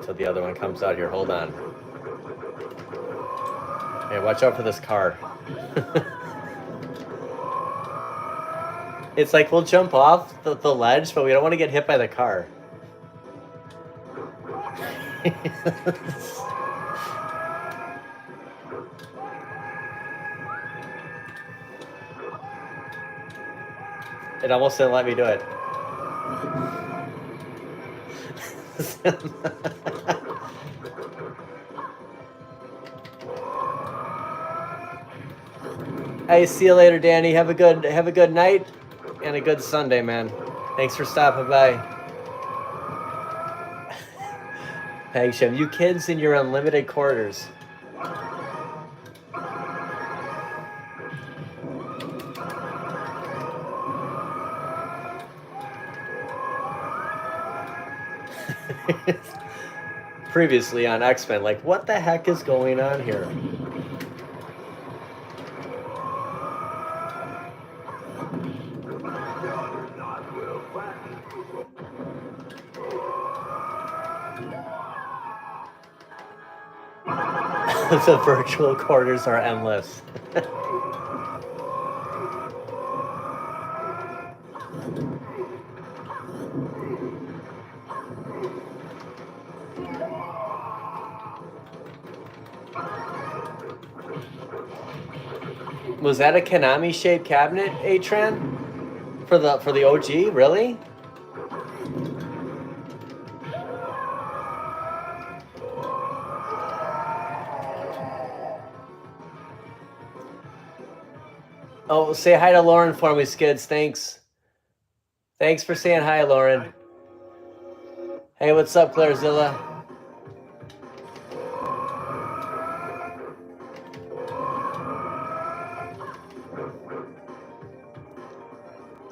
Speaker 1: Till the other one comes out here. Hold on. Hey, watch out for this car. It's like we'll jump off the ledge, but we don't want to get hit by the car. It almost didn't let me do it. Hey, see you later, Danny. Have a good night and a good Sunday, man. Thanks for stopping by. Pegsham, you kids in your unlimited quarters. Previously on X-Men, like, what the heck is going on here? The virtual quarters are endless. Was that a Konami-shaped cabinet, Atran? For the OG, really? Oh, say hi to Lauren for me, Skids. Thanks. Thanks for saying hi, Lauren. Hey, what's up, Clairzilla?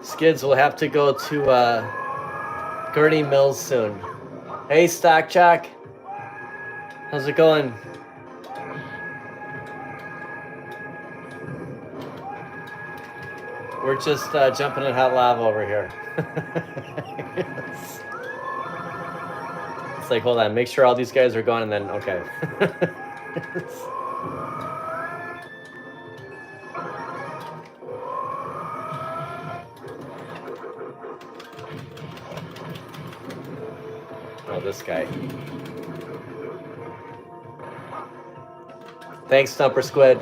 Speaker 1: Skids will have to go to Gurney Mills soon. Hey, Stock Jock. How's it going? We're just jumping in hot lava over here. It's like, hold on, make sure all these guys are gone and then, okay. Oh, this guy. Thanks, Stumper Squid.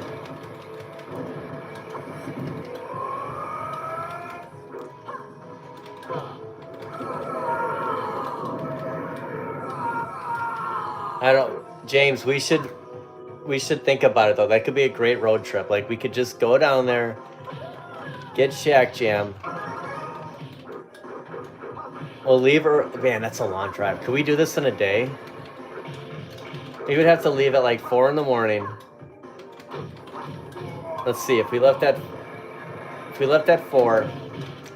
Speaker 1: I don't, James, we should think about it though. That could be a great road trip. Like, we could just go down there, get Shack Jam. We'll leave her. Man, that's a long drive. Could we do this in a day? We would have to leave at like 4 in the morning. Let's see, if we left at 4,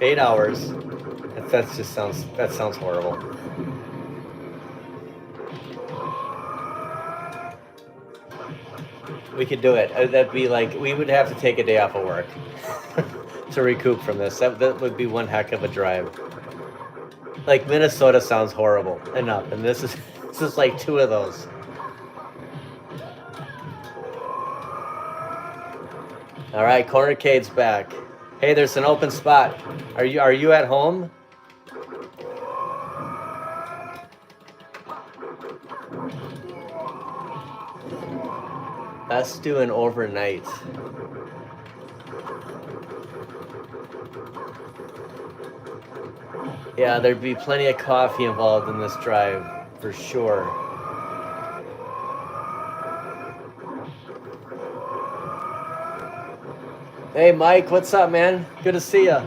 Speaker 1: 8 hours. That sounds horrible. We could do it. That'd be like, we would have to take a day off of work to recoup from this. That would be one heck of a drive. Like, Minnesota sounds horrible enough, and this is like 2 of those. All right, Cornercade's back. Hey, there's an open spot. Are you at home? Let's do an overnight. Yeah, there'd be plenty of coffee involved in this drive, for sure. Hey, Mike, what's up, man? Good to see ya.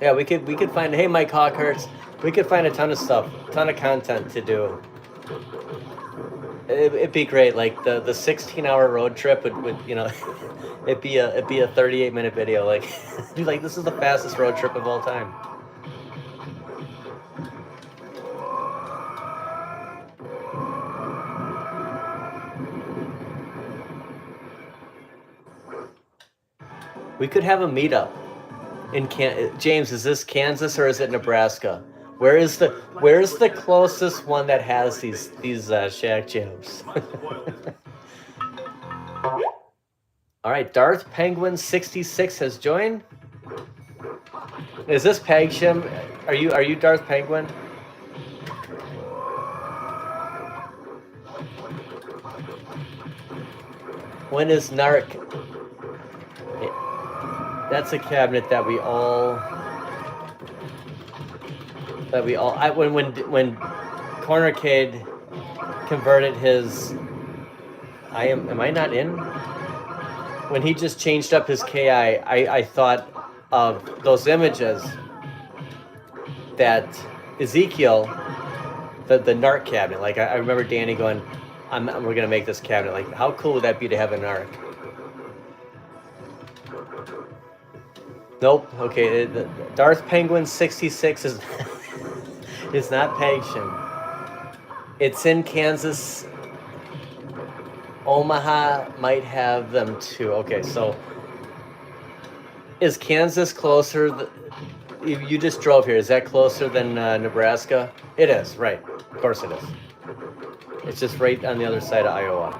Speaker 1: Yeah, we could find, hey, Mike Hawkhurst, we could find a ton of stuff, ton of content to do. It'd be great. Like the 16-hour road trip would you know, it'd be a 38-minute video. Like, be like, this is the fastest road trip of all time. We could have a meetup in James, is this Kansas or is it Nebraska? Where's the closest one that has these Shack Jams? All right, Darth Penguin 66 has joined. Is this Pegsham? Are you Darth Penguin? When is Narc? That's a cabinet that we all. When Cornercade converted his. Am I not in? When he just changed up his KI, I thought of those images that Ezekiel, the Narc cabinet. Like I remember Danny going, we're gonna make this cabinet. Like how cool would that be to have a Narc? Nope. Okay, the Darth Penguin 66 is is not Pagshin. It's in Kansas. Omaha might have them too. Okay, so is Kansas closer? You just drove here. Is that closer than Nebraska? It is, right. Of course it is. It's just right on the other side of Iowa.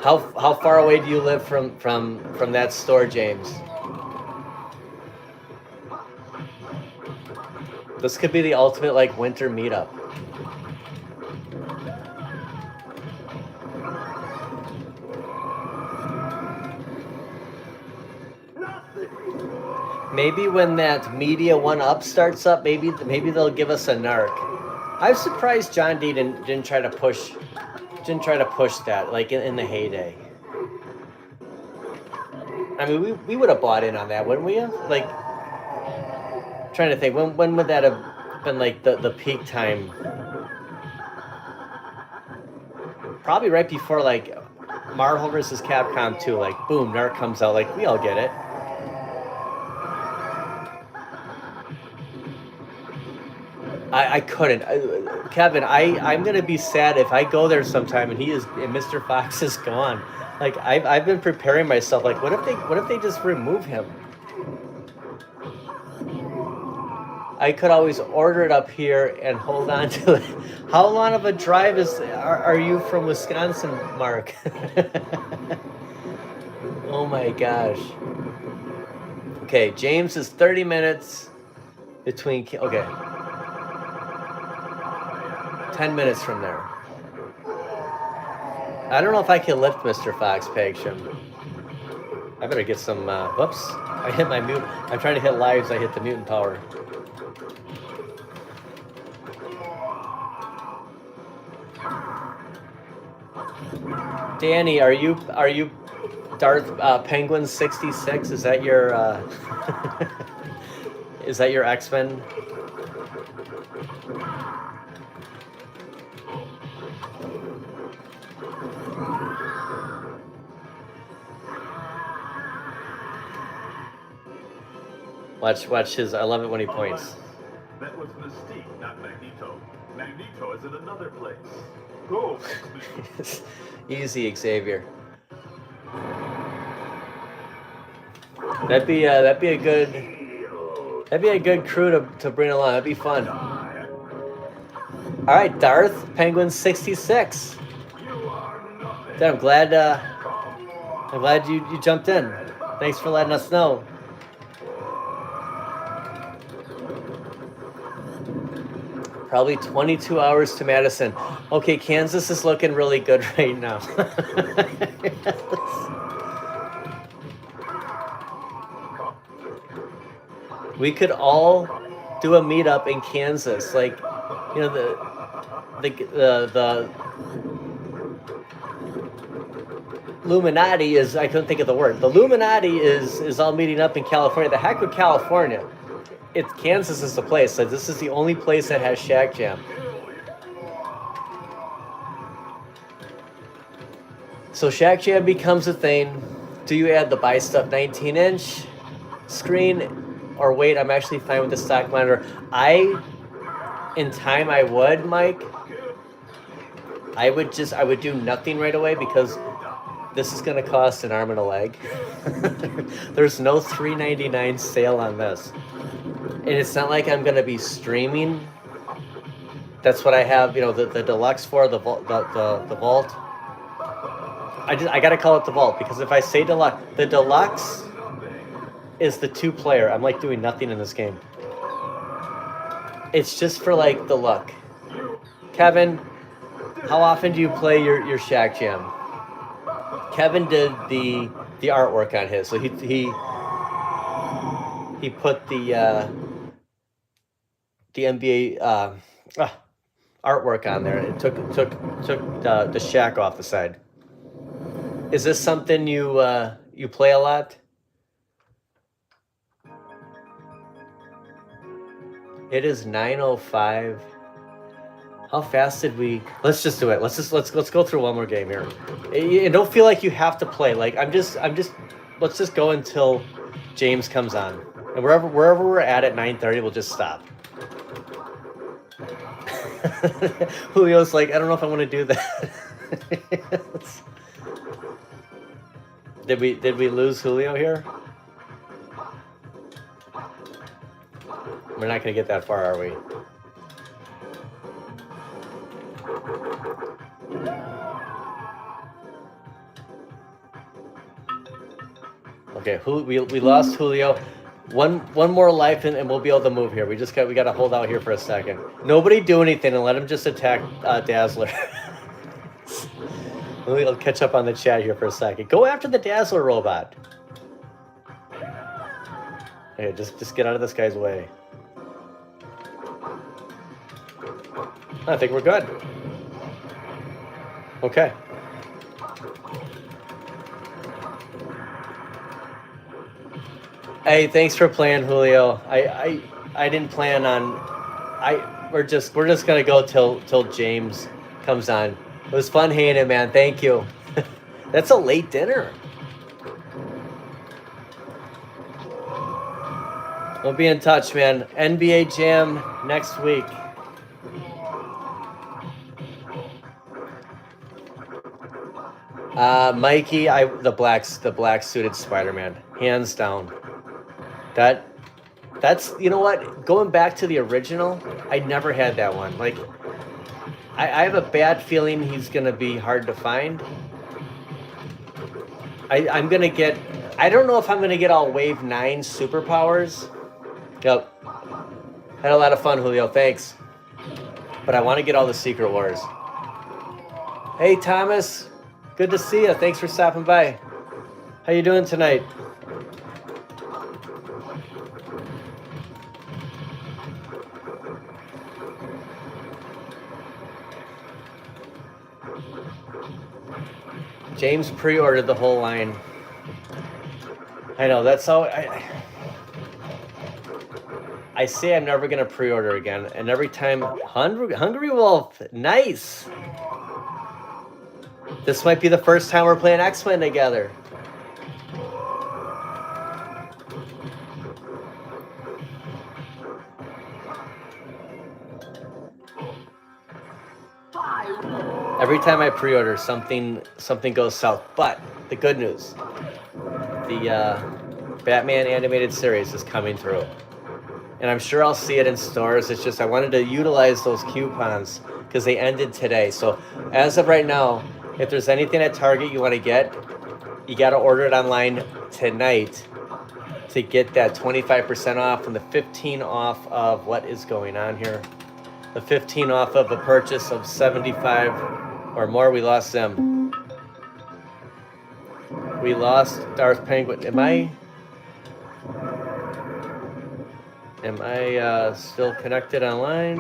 Speaker 1: How far away do you live from that store, James? This could be the ultimate like winter meetup. Maybe when that Media 1-Up starts up, maybe they'll give us a Narc. I'm surprised John D didn't try to push that like in the heyday. I mean, we would have bought in on that, wouldn't we have? Like, trying to think, when would that have been like the peak time? Probably right before like Marvel vs. Capcom 2, like boom, Narc comes out, like we all get it. I couldn't, Kevin. I'm gonna be sad if I go there sometime and Mr. Fox is gone. Like I've been preparing myself. Like what if they just remove him? I could always order it up here and hold on to it. How long of a drive are you from Wisconsin, Mark? Oh my gosh. Okay, James is 30 minutes between. Okay. 10 minutes from there. I don't know if I can lift Mr. Fox, Pagsham. I better get some, whoops. I hit my mute. I'm trying to hit lives, I hit the mutant power. Danny, are you Darth Penguin 66? Is that your is that your X-Men? Watch his. I love it when he points.
Speaker 2: That was Mystique, not Magneto. Magneto is in another place. Go.
Speaker 1: Easy, Xavier. That'd be a good crew to bring along. That'd be fun. All right, Darth Penguin 66. I'm glad you jumped in. Thanks for letting us know. Probably 22 hours to Madison. Okay, Kansas is looking really good right now. We could all do a meetup in Kansas, like, you know, the Illuminati is, I couldn't think of the word. The Illuminati is all meeting up in California. The heck with California. Kansas is the place. So this is the only place that has Shack Jam. So Shack Jam becomes a thing. Do you add the buy stuff 19-inch screen, or wait? I'm actually fine with the stock monitor. In time, I would, Mike. I would do nothing right away because this is going to cost an arm and a leg. There's no $399 sale on this. And it's not like I'm going to be streaming. That's what I have, you know, the deluxe for, the vault. I gotta call it the vault because if I say deluxe, the deluxe is the 2-player. I'm like doing nothing in this game. It's just for like the luck. Kevin, how often do you play your Shack Jam? Kevin did the artwork on his, so he put the NBA artwork on there. It took the shack off the side. Is this something you play a lot? It is 9:05. How fast did we? Let's just do it. Let's go through one more game here. And don't feel like you have to play. Like I'm just. Let's just go until James comes on, and wherever we're at 9:30, we'll just stop. Julio's like, I don't know if I want to do that. Did we lose Julio here? We're not gonna get that far, are we? Okay, we lost Julio. One more life and we'll be able to move here. We got to hold out here for a second. Nobody do anything and let him just attack Dazzler. We'll catch up on the chat here for a second. Go after the Dazzler robot. Okay, just get out of this guy's way. I think we're good. Okay. Hey, thanks for playing, Julio. I didn't plan on. We're just gonna go till James comes on. It was fun hanging it, man. Thank you. That's a late dinner. We'll be in touch, man. NBA Jam next week. Mikey, the black suited Spider-Man, hands down. That's you know what? Going back to the original, I never had that one. Like, I have a bad feeling he's gonna be hard to find. I'm gonna get. I don't know if I'm gonna get all Wave 9 superpowers. Yep. Had a lot of fun, Julio. Thanks. But I want to get all the Secret Wars. Hey, Thomas. Good to see you. Thanks for stopping by. How you doing tonight? James pre-ordered the whole line. I know, that's how I say I'm never gonna pre-order again, and every time Hungry Wolf, nice. This might be the first time we're playing X-Men together. Every time I pre-order, something goes south. But the good news, the Batman animated series is coming through. And I'm sure I'll see it in stores. It's just I wanted to utilize those coupons because they ended today. So as of right now, if there's anything at Target you want to get, you got to order it online tonight to get that 25% off and the 15 off of what is going on here. The 15 off of a purchase of 75 or more. We lost them. We lost Darth Penguin. Am I still connected online?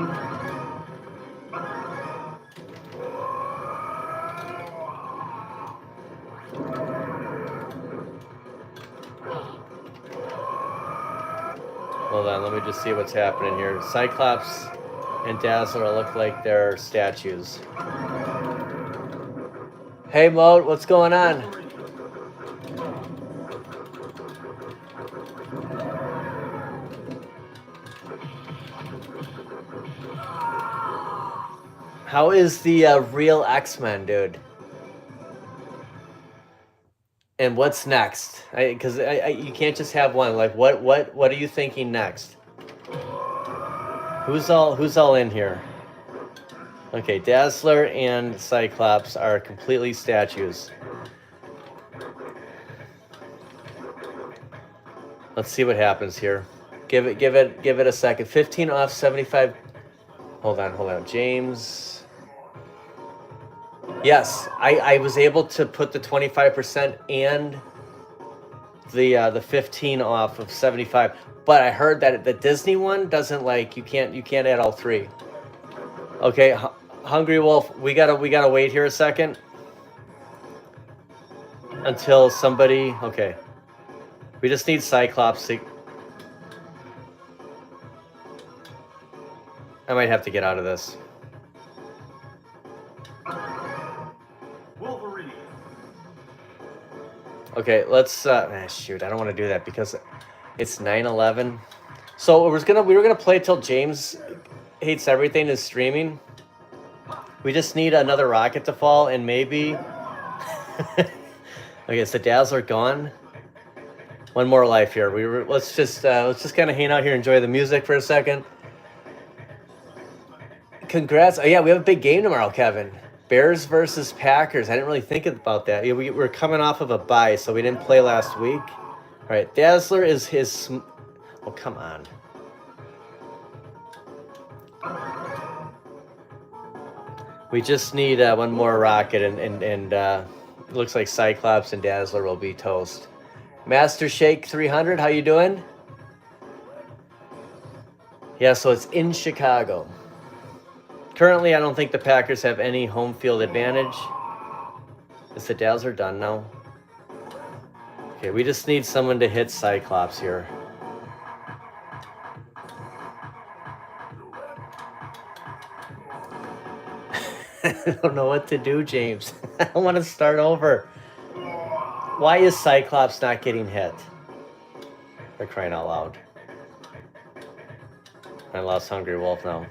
Speaker 1: Hold on, let me just see what's happening here. Cyclops and Dazzler look like they're statues. Hey, Moat, what's going on? How is the real X-Men, dude? And what's next? Because you can't just have one. Like, what are you thinking next? Who's all in here? Okay, Dazzler and Cyclops are completely statues. Let's see what happens here. Give it a second. 15 off 75. Hold on. James. Yes, I was able to put the 25% and the 15 off of 75. But I heard that the Disney one doesn't like you can't add all three. Okay, Hungry Wolf, we gotta wait here a second until somebody. Okay, we just need Cyclops. I might have to get out of this.
Speaker 2: Wolverine.
Speaker 1: Okay, let's shoot. I don't want to do that because it's 9/11. So we were gonna play till James Hates Everything is streaming. We just need another rocket to fall and maybe. Okay, is the Dazzler gone? One more life here. Let's just kind of hang out here, enjoy the music for a second. Congrats! Oh yeah, we have a big game tomorrow, Kevin. Bears versus Packers. I didn't really think about that. We're coming off of a bye, so we didn't play last week. All right, Dazzler is his. Oh come on. We just need one more rocket, and looks like Cyclops and Dazzler will be toast. Master Shake 300, how you doing? Yeah, so it's in Chicago. Currently, I don't think the Packers have any home field advantage. Is the Dazzler done now? Okay, we just need someone to hit Cyclops here. I don't know what to do, James. I want to start over. Why is Cyclops not getting hit? They're crying out loud. I lost Hungry Wolf now.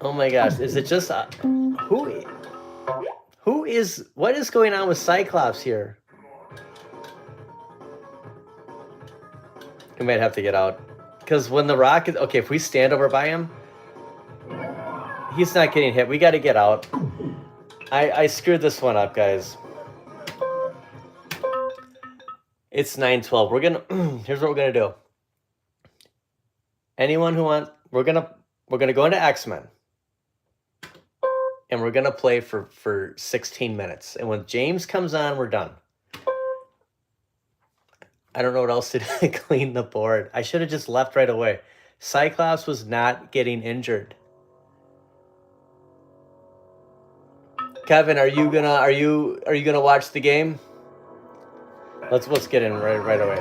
Speaker 1: Oh my gosh, is it just what is going on with Cyclops here? We might have to get out. Because when the rocket, okay, if we stand over by him, he's not getting hit. We got to get out. I screwed this one up, guys. It's 9:12. We're gonna. Here's what we're gonna do. Anyone who wants, we're gonna go into X-Men, and we're gonna play for 16 minutes. And when James comes on, we're done. I don't know what else to do to clean the board. I should have just left right away. Cyclops was not getting injured. Kevin, are you gonna watch the game? Let's get in right away.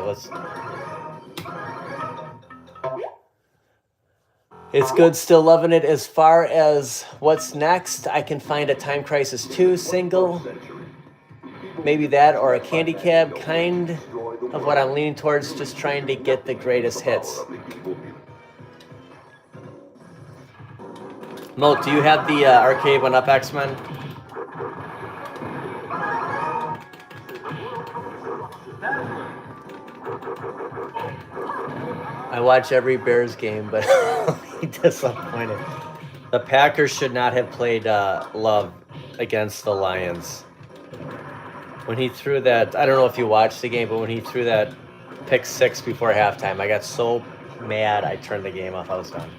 Speaker 1: It's good, still loving it. As far as what's next, I can find a Time Crisis 2 single. Maybe that or a Candy Cab, kind of what I'm leaning towards, just trying to get the greatest hits. Mo, do you have the arcade one up, X-Men? I watch every Bears game, but I'm disappointed. The Packers should not have played Love against the Lions. When he threw that, I don't know if you watched the game, but when he threw that pick six before halftime, I got so mad I turned the game off. I was done.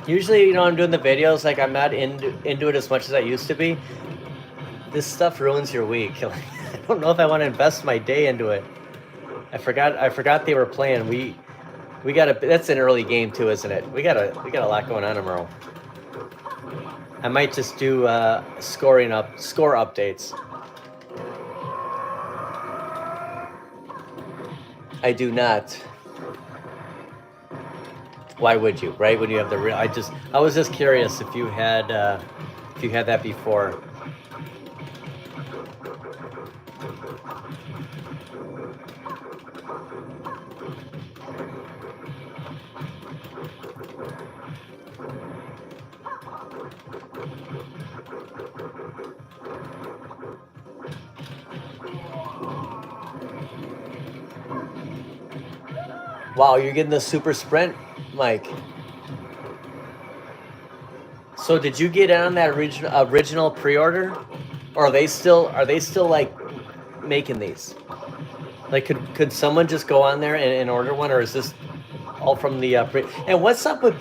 Speaker 1: Usually, I'm doing the videos, like I'm not into it as much as I used to be. This stuff ruins your week. I don't know if I want to invest my day into it. I forgot they were playing. We got that's an early game too, isn't it? We got a lot going on tomorrow. I might just do score updates. I do not. Why would you, right? When you have the real, I was just curious if you had that before. Wow, you're getting the super sprint, Mike. So did you get in on that original pre-order, or are they still like making these? Like, could someone just go on there and order one, or is this all from the pre? And what's up with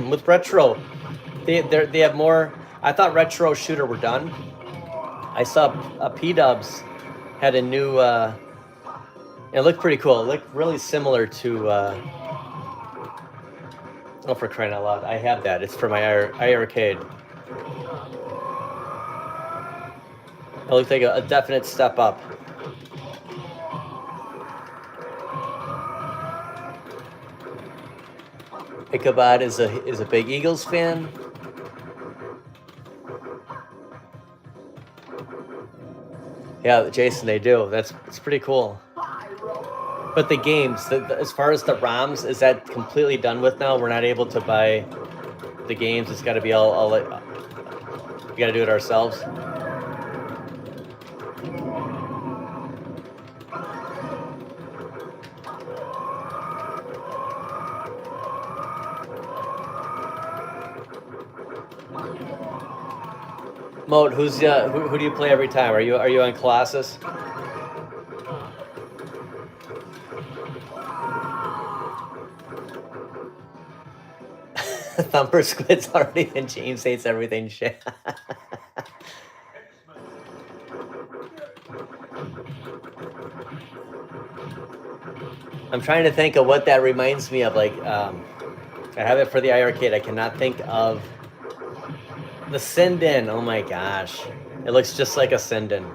Speaker 1: with retro? They have more. I thought retro shooter were done. I saw P Dubs had a new. It looked pretty cool. It looked really similar to. Oh, for crying out loud! I have that. It's for my iArcade. It looked like a definite step up. Ichabod is a big Eagles fan. Yeah, Jason, they do. It's pretty cool. But the games, as far as the ROMs, is that completely done with now? We're not able to buy the games. It's got to be all we got to do it ourselves. Moat, who do you play every time? Are you on Colossus? Thumper Squid's already in. James hates everything shit. I'm trying to think of what that reminds me of. Like, I have it for the iArcade. I cannot think of the Send-In. Oh my gosh, it looks just like a Send-In.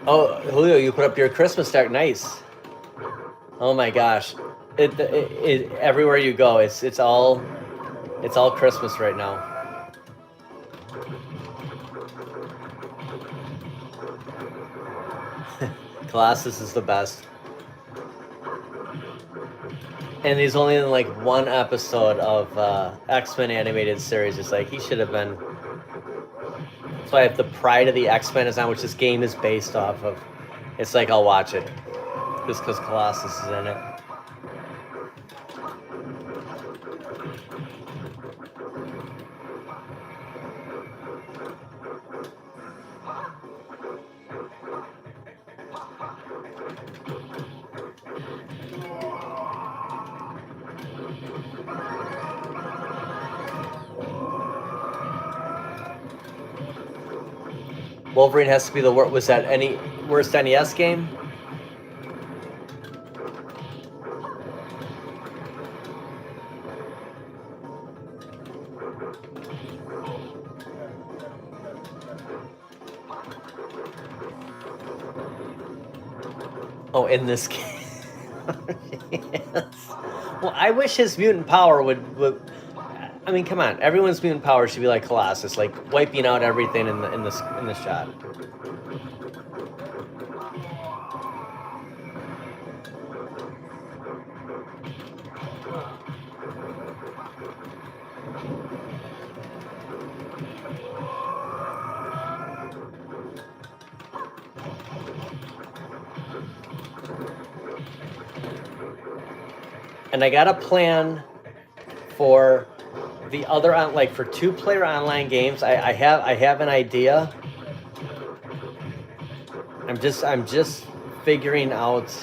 Speaker 1: Oh, Julio, you put up your Christmas deck. Nice. Oh my gosh, it everywhere you go, it's all Christmas right now. Colossus is the best. And he's only in like one episode of X-Men animated series. It's like he should have been. That's why if the Pride of the X-Men is on, which this game is based off of, it's like I'll watch it just because Colossus is in it. Wolverine has to be the worst. Was that any worst NES game? Oh, in this game. Yes. Well, I wish his mutant power would. I mean, come on. Everyone's mutant power should be like Colossus, like wiping out everything in the shot. And I got a plan for the other like for 2-player online games. I have an idea. I'm just figuring out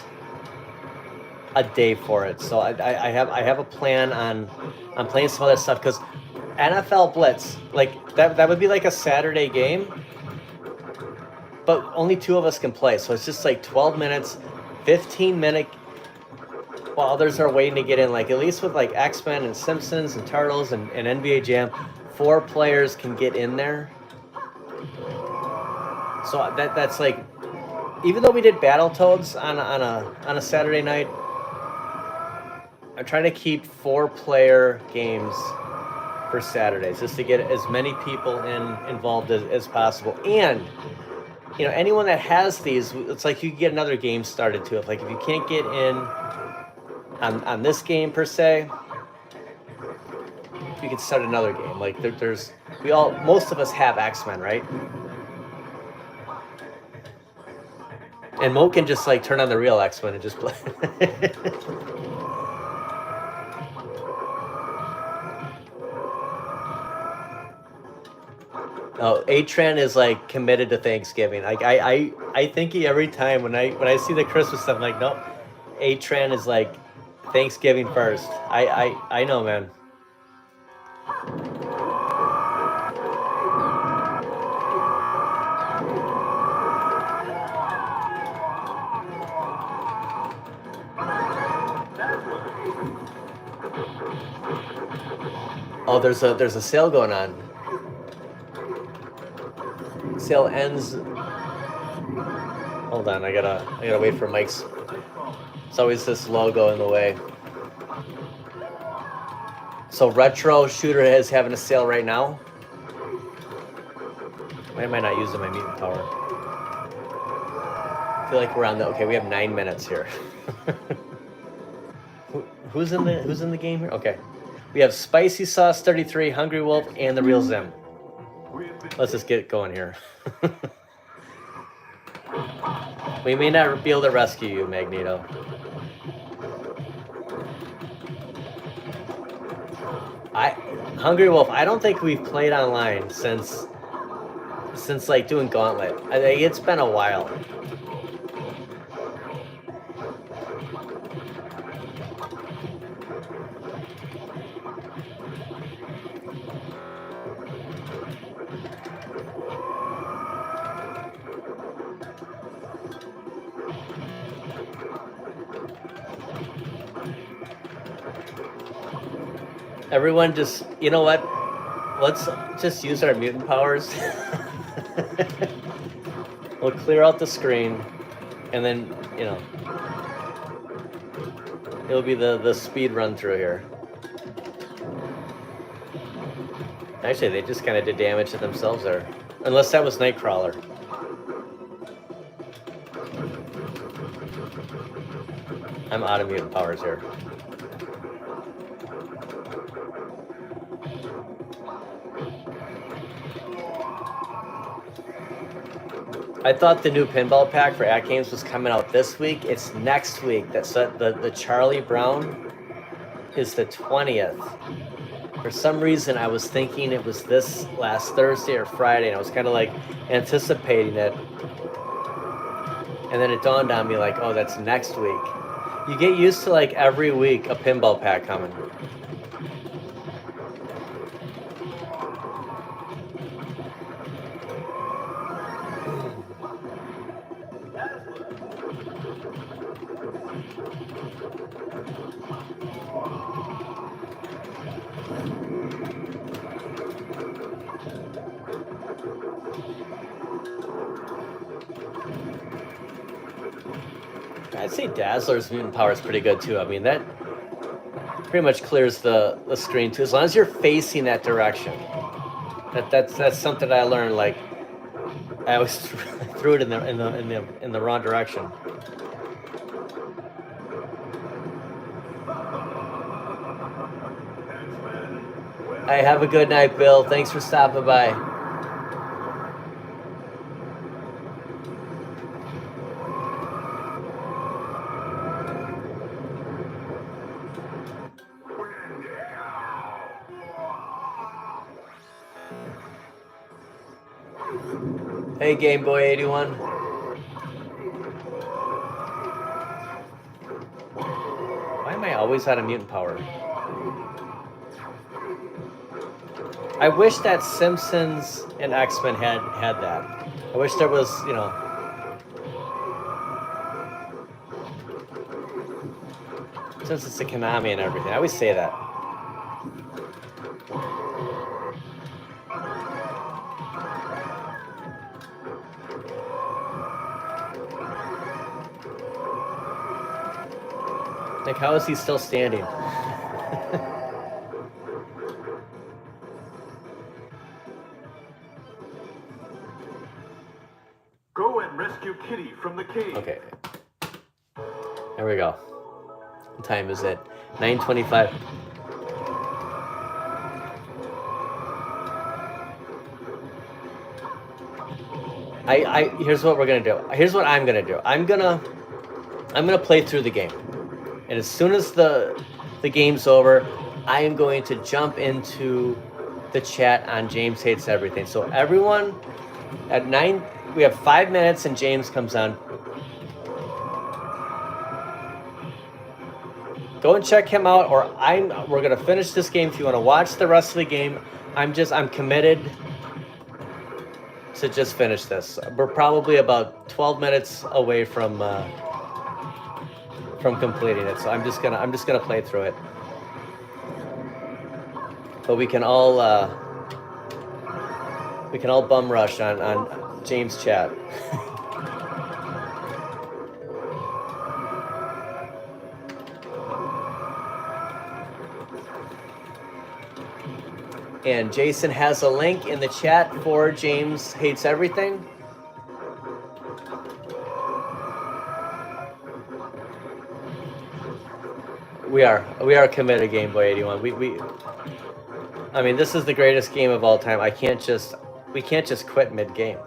Speaker 1: a day for it. So I have a plan on playing some other stuff, because NFL Blitz, like that would be like a Saturday game, but only 2 of us can play. So it's just like 12 minutes, 15-minute. While others are waiting to get in, like at least with like X-Men and Simpsons and Turtles and NBA Jam, 4 players can get in there. So that's like, even though we did Battletoads on a Saturday night, I'm trying to keep 4-player games for Saturdays, just to get as many people involved as possible. And you know, anyone that has these, it's like you can get another game started too. If you can't get in on this game per se, you can start another game. Like most of us have X-Men, right? And Mo can just like turn on the real X-Men and just play. Oh, Atran is like committed to Thanksgiving. Like I think he every time when I see the Christmas stuff, I'm like, nope. Atran is like Thanksgiving first. I know, man. Oh, there's a sale going on. Sale ends. Hold on, I gotta wait for Mike's. It's always this logo in the way. So Retro Shooter is having a sale right now. Why am I not using my mutant power? I feel like we're on the okay. We have 9 minutes here. Who's in the game here? Okay, we have Spicy Sauce 33, Hungry Wolf, and the Real Zim. Let's just get going here. We may not be able to rescue you, Magneto. Hungry Wolf, I don't think we've played online since like doing Gauntlet. I think it's been a while. Everyone just, you know what? Let's just use our mutant powers. We'll clear out the screen, and then, you know, it'll be the speed run through here. Actually, they just kind of did damage to themselves there. Unless that was Nightcrawler. I'm out of mutant powers here. I thought the new pinball pack for At Games was coming out this week. It's next week. That's the Charlie Brown is the 20th. For some reason, I was thinking it was this last Thursday or Friday, and I was kind of like anticipating it. And then it dawned on me like, oh, that's next week. You get used to like every week a pinball pack coming. I'd say Dazzler's mutant power is pretty good too. I mean, that pretty much clears the screen too, as long as you're facing that direction. That's something I learned. Like, I always threw it in the wrong direction. Hey, have a good night, Bill. Thanks for stopping by. Hey, Game Boy 81. Why am I always out of mutant power? I wish that Simpsons and X-Men had that. I wish there was, you know. Since it's a Konami and everything, I always say that. Like, how is he still standing?
Speaker 2: Go and rescue Kitty from the cave.
Speaker 1: Okay. There we go. What time is it? 9:25. Here's what we're gonna do. Here's what I'm gonna do. I'm gonna play through the game, and as soon as the game's over, I am going to jump into the chat on James Hates Everything. So everyone, at 9, we have 5 minutes, and James comes on. Go and check him out, or we're gonna finish this game. If you want to watch the rest of the game, I'm committed to just finish this. We're probably about 12 minutes away from completing it, so I'm just gonna play through it. But we can all bum rush on James' chat. And Jason has a link in the chat for James Hates Everything. We are committed, Game Boy 81. I mean, this is the greatest game of all time. We can't just quit mid-game.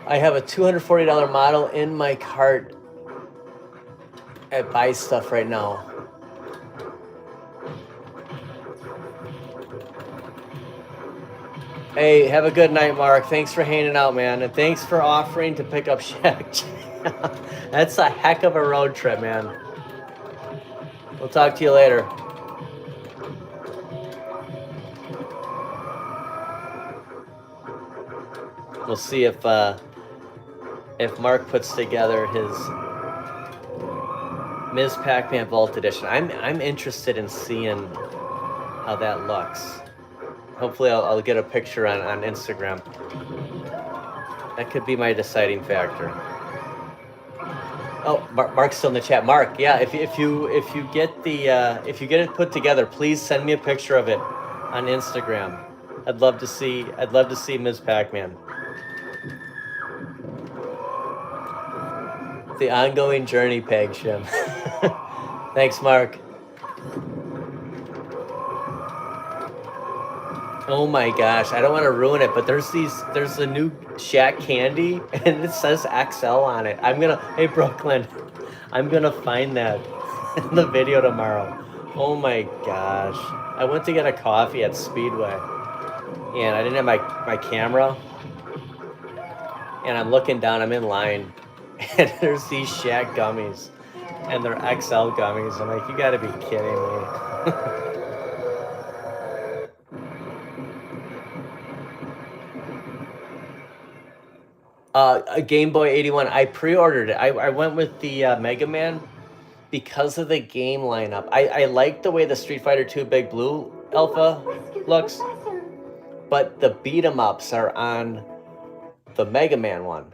Speaker 1: I have a $240 model in my cart at Buy Stuff right now. Hey, have a good night, Mark. Thanks for hanging out, man. And thanks for offering to pick up Shaq. That's a heck of a road trip, man. We'll talk to you later. We'll see if Mark puts together his Ms. Pac-Man Vault Edition. I'm interested in seeing how that looks. Hopefully I'll get a picture on Instagram. That could be my deciding factor. Oh, Mark's still in the chat. Mark, yeah, if you get it put together, please send me a picture of it on Instagram. I'd love to see Ms. Pac-Man. The ongoing journey, Peg Shim. Thanks, Mark. Oh my gosh, I don't want to ruin it, but there's a new Shaq candy and it says XL on it. Hey Brooklyn, I'm gonna find that in the video tomorrow. Oh my gosh. I went to get a coffee at Speedway and I didn't have my camera. And I'm looking down, I'm in line, and there's these Shaq gummies and they're XL gummies. I'm like, you gotta be kidding me. A Game Boy 81. I pre-ordered it. I went with the Mega Man because of the game lineup. I like the way the Street Fighter 2 Big Blue Alpha looks, but the beat 'em ups are on the Mega Man one.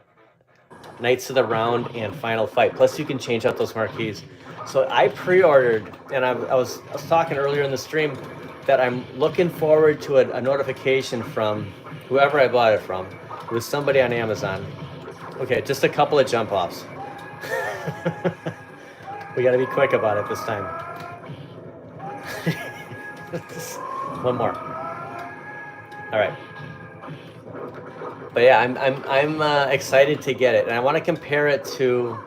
Speaker 1: Knights of the Round and Final Fight. Plus you can change out those marquees. So I pre-ordered, and I was talking earlier in the stream that I'm looking forward to a notification from whoever I bought it from. It was somebody on Amazon. Okay, just a couple of jump offs. We gotta be quick about it this time. One more. All right. But yeah, I'm excited to get it, and I want to compare it to.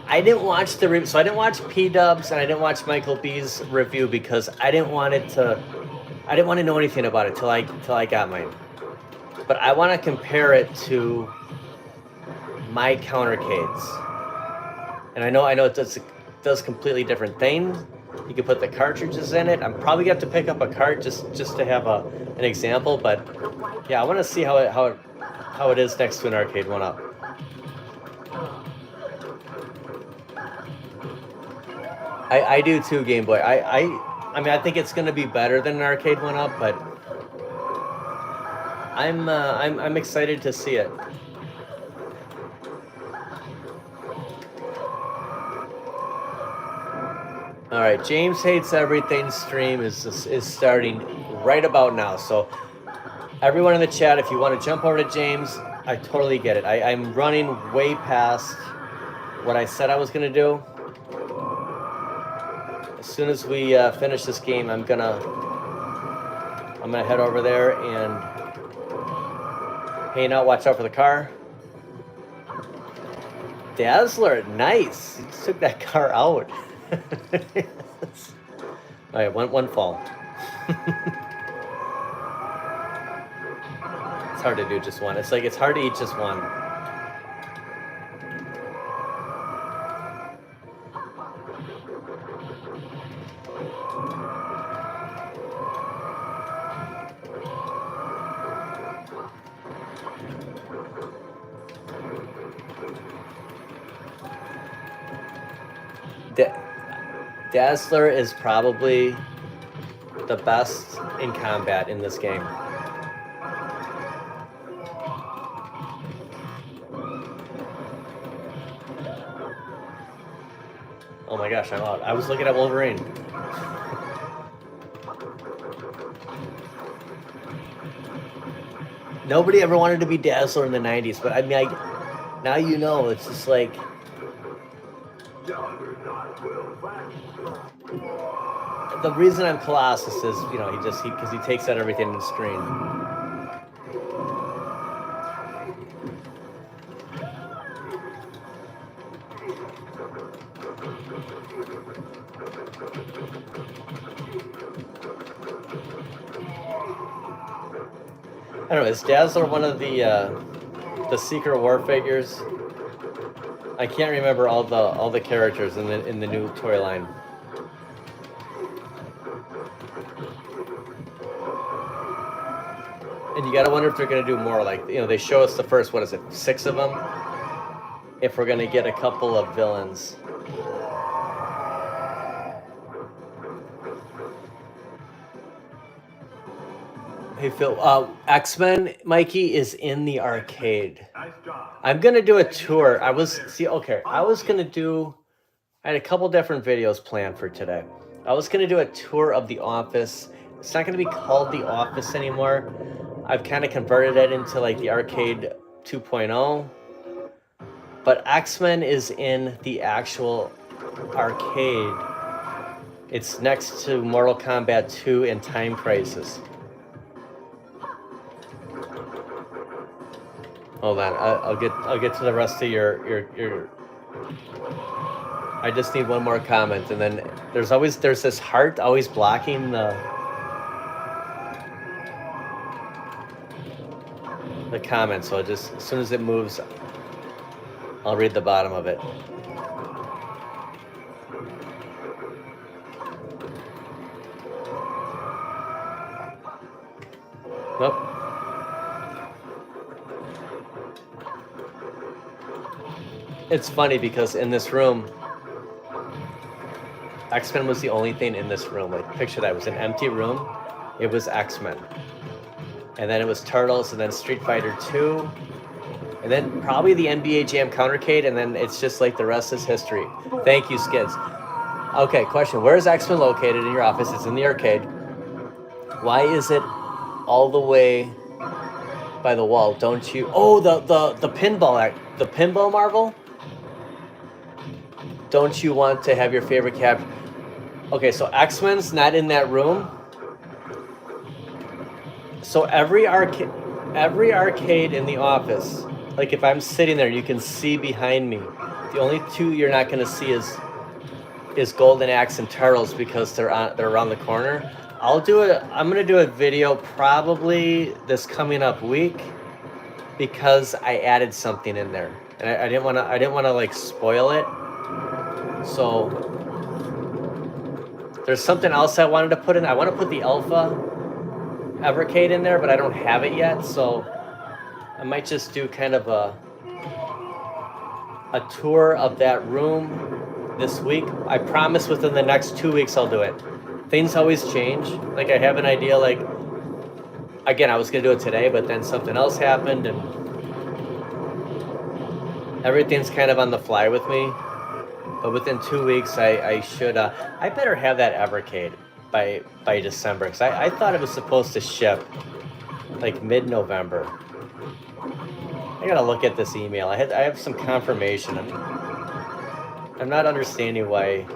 Speaker 1: I didn't watch so I didn't watch P-Dubs and I didn't watch Michael B's review because I didn't want to know anything about it till I got mine. But I want to compare it to my countercades. And I know it does completely different things. You can put the cartridges in it. I'm probably gonna have to pick up a cart just to have an example. But yeah, I want to see how it is next to an arcade 1-up. I do too, Game Boy. I mean, I think it's gonna be better than an arcade 1-up, but I'm excited to see it. All right, James Hates Everything stream is starting right about now. So everyone in the chat, if you want to jump over to James, I totally get it. I'm running way past what I said I was gonna do. as soon as we finish this game, I'm gonna head over there and hang out, watch out for the car. Dazzler, nice. He just took that car out. All right, one fall. It's hard to do just one. It's like it's hard to eat just one. Dazzler is probably the best in combat in this game. Oh my gosh, I'm out. I was looking at Wolverine. Nobody ever wanted to be Dazzler in the 90s, but I mean, now you know, it's just like... The reason I'm Colossus is, you know, because he takes out everything on the screen. I don't know, is Dazzler one of the Secret War figures? I can't remember all the characters in the new toy line. And you gotta wonder if they're gonna do more. Like, you know, they show us the first, what is it, 6 of them? If we're gonna get a couple of villains. Hey Phil, X-Men, Mikey, is in the arcade.
Speaker 2: Nice job.
Speaker 1: I'm gonna do a tour. I had a couple different videos planned for today. I was gonna do a tour of the office. It's not gonna be called the office anymore. I've kind of converted it into like the arcade 2.0. But X-Men is in the actual arcade. It's next to Mortal Kombat 2 and Time Crisis. Hold on, I'll get to the rest of your. I just need one more comment, and then there's this heart always blocking the comment. So just as soon as it moves, I'll read the bottom of it. Nope. It's funny because in this room, X-Men was the only thing in this room. Like, picture that, it was an empty room. It was X-Men. And then it was Turtles, and then Street Fighter 2. And then probably the NBA Jam Countercade, and then it's just like the rest is history. Thank you, Skids. Okay, question. Where is X-Men located in your office? It's in the arcade. Why is it all the way by the wall? Don't you... Oh, the pinball marvel? Don't you want to have your favorite cap? Okay, so X-Men's not in that room. So every arcade in the office, like if I'm sitting there, you can see behind me. The only two you're not going to see is Golden Axe and Turtles because they're around the corner. I'm going to do a video probably this coming up week because I added something in there, and I didn't want to like spoil it. So there's something else I wanted to put in. I want to put the Alpha Evercade in there, but I don't have it yet, so I might just do kind of a tour of that room this week. I promise within the next 2 weeks I'll do it. Things always change. Like, I have an idea, like, again, I was going to do it today, but then something else happened, and everything's kind of on the fly with me. But within 2 weeks, I should, I better have that Evercade by December, because I thought it was supposed to ship like mid-November. I gotta look at this email. I have some confirmation. I'm not understanding why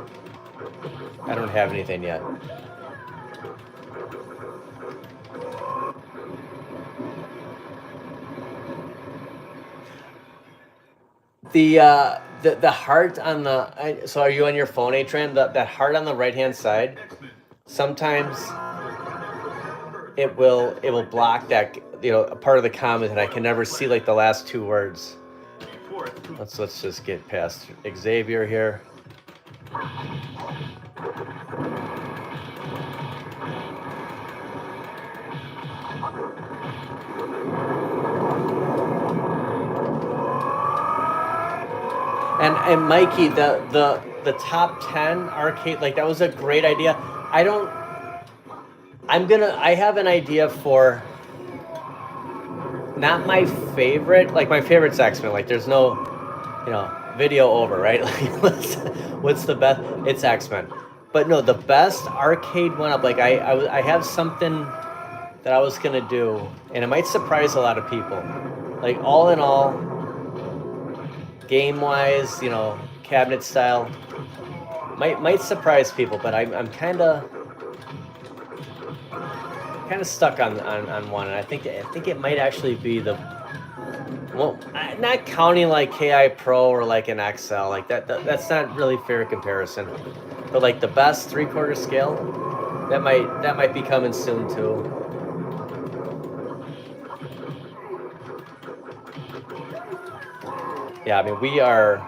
Speaker 1: I don't have anything yet. The heart on the so are you on your phone, Adrian? That heart on the right hand side, sometimes it will block that, you know, a part of the comment, and I can never see like the last two words. Let's just get past Xavier here. And Mikey, the top 10 arcade, like that was a great idea. I have an idea for not my favorite, like my favorite's X-Men. Like there's no, you know, video over, right? Like what's the best? It's X-Men. But no, the best arcade one up, like I have something that I was gonna do, and it might surprise a lot of people. Like all in all, game-wise, you know, cabinet style, might surprise people, but I'm kind of stuck on one, and I think it might actually be the, well, not counting like KI Pro or like an XL, like that's not really fair comparison, but like the best 3/4 scale, that might be coming soon too. Yeah, I mean, we are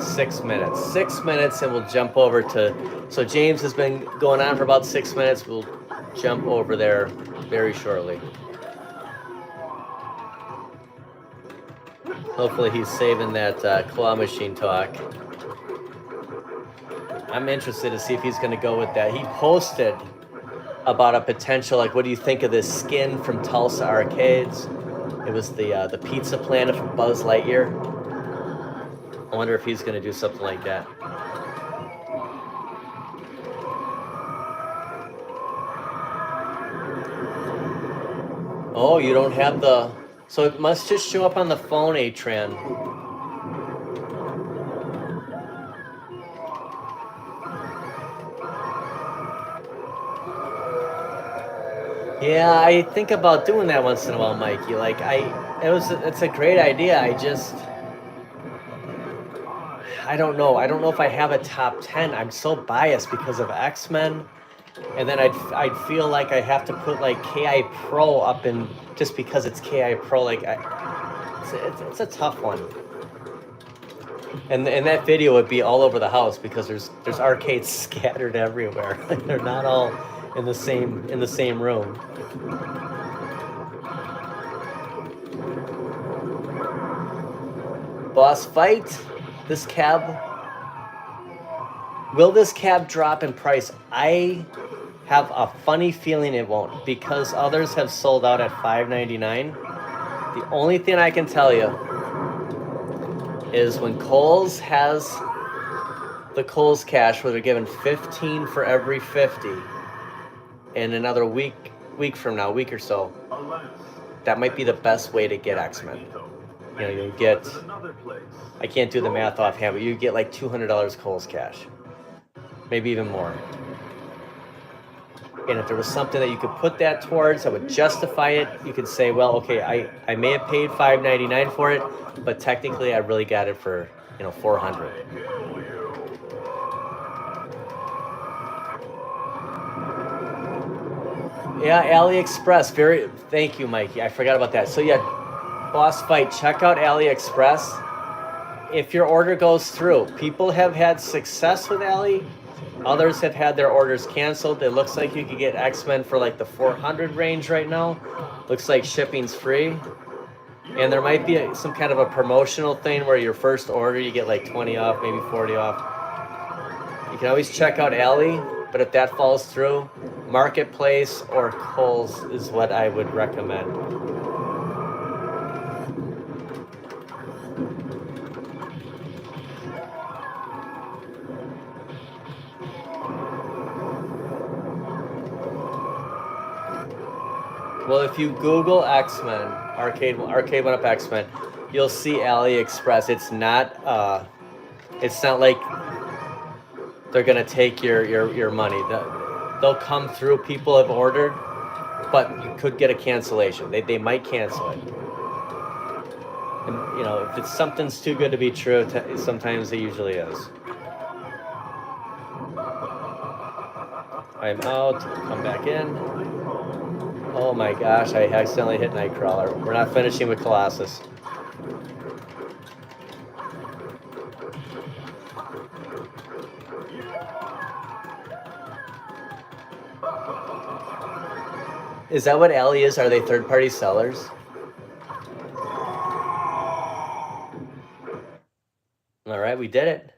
Speaker 1: 6 minutes. 6 minutes, and we'll jump over to. So James has been going on for about 6 minutes. We'll jump over there very shortly. Hopefully, he's saving that claw machine talk. I'm interested to see if he's going to go with that. He posted about a potential, like, what do you think of this skin from Tulsa Arcades? It was the pizza planet from Buzz Lightyear. I wonder if he's going to do something like that. Oh, you don't have the... So it must just show up on the phone, Atran. Yeah, I think about doing that once in a while, Mikey. Like it's a great idea. I don't know. I don't know if I have a top 10. I'm so biased because of X-Men, and then I'd feel like I have to put like KI Pro up in just because it's KI Pro. Like it's a tough one. And that video would be all over the house because there's arcades scattered everywhere. They're not all in the same room. Boss fight. This cab. Will this cab drop in price? I have a funny feeling it won't, because others have sold out at $5.99. The only thing I can tell you is when Kohl's has the Kohl's Cash, where they're giving 15 for every 50, in another week from now, week or so, that might be the best way to get X-Men. You know, you get, I can't do the math offhand, but you get like $200 Kohl's Cash, maybe even more. And if there was something that you could put that towards that would justify it, you could say, well, okay, I may have paid $5.99 for it, but technically I really got it for, you know, $400. Yeah, AliExpress. Thank you, Mikey. I forgot about that. So yeah, Boss Fight, check out AliExpress. If your order goes through, people have had success with Ali. Others have had their orders canceled. It looks like you could get X-Men for like the 400 range right now. Looks like shipping's free. And there might be some kind of a promotional thing where your first order, you get like 20 off, maybe 40 off. You can always check out Ali, but if that falls through, Marketplace or Kohl's is what I would recommend. Well, if you Google X-Men, Arcade 1-Up X-Men, you'll see AliExpress. It's not like they're gonna take your money. They'll come through. People have ordered, but you could get a cancellation. They might cancel it. And, you know, if it's something's too good to be true, sometimes it usually is. I'm out. Come back in. Oh my gosh! I accidentally hit Nightcrawler. We're not finishing with Colossus. Is that what Alley is? Are they third-party sellers? All right, we did it.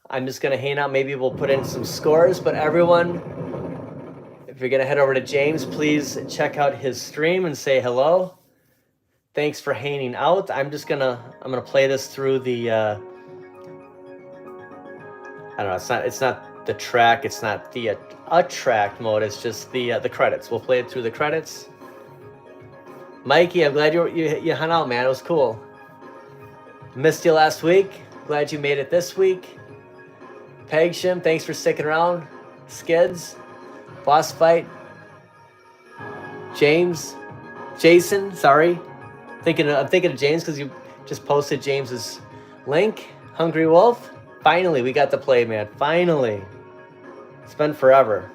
Speaker 1: I'm just going to hang out. Maybe we'll put in some scores. But everyone, if you're going to head over to James, please check out his stream and say hello. Thanks for hanging out. I'm gonna play this through the. I don't know. It's not the track. It's not the attract mode. It's just the credits. We'll play it through the credits. Mikey, I'm glad you hung out, man. It was cool. Missed you last week. Glad you made it this week. Pegshim, thanks for sticking around. Skids, Boss Fight. Jason, sorry. I'm thinking of James because you just posted James's link. Hungry Wolf. Finally, we got to play, man. Finally. It's been forever.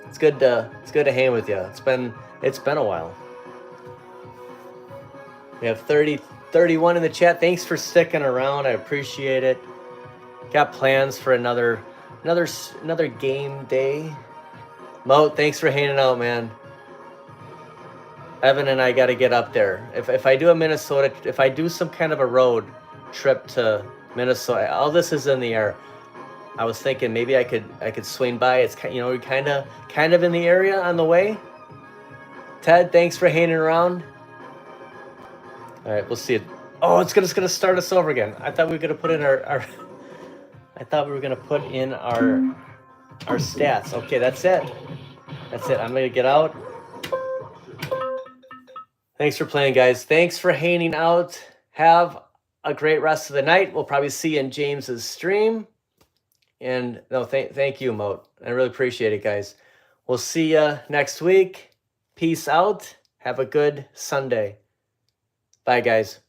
Speaker 1: It's good to hang with you. It's been a while. We have 31 in the chat. Thanks for sticking around. I appreciate it. Got plans for another game day. Mo, thanks for hanging out, man. Evan and I got to get up there. If I do a Minnesota, if I do some kind of a road trip to Minnesota, all this is in the air. I was thinking maybe I could swing by. It's we're kind of in the area on the way. Ted, thanks for hanging around. All right, we'll see it. Oh, it's gonna start us over again. I thought we were gonna put in our I thought we were gonna put in our stats. Okay, that's it. That's it. I'm gonna get out. Thanks for playing, guys. Thanks for hanging out. Have a great rest of the night. We'll probably see you in James's stream. And no, thank you, Moat. I really appreciate it, guys. We'll see you next week. Peace out. Have a good Sunday. Bye, guys.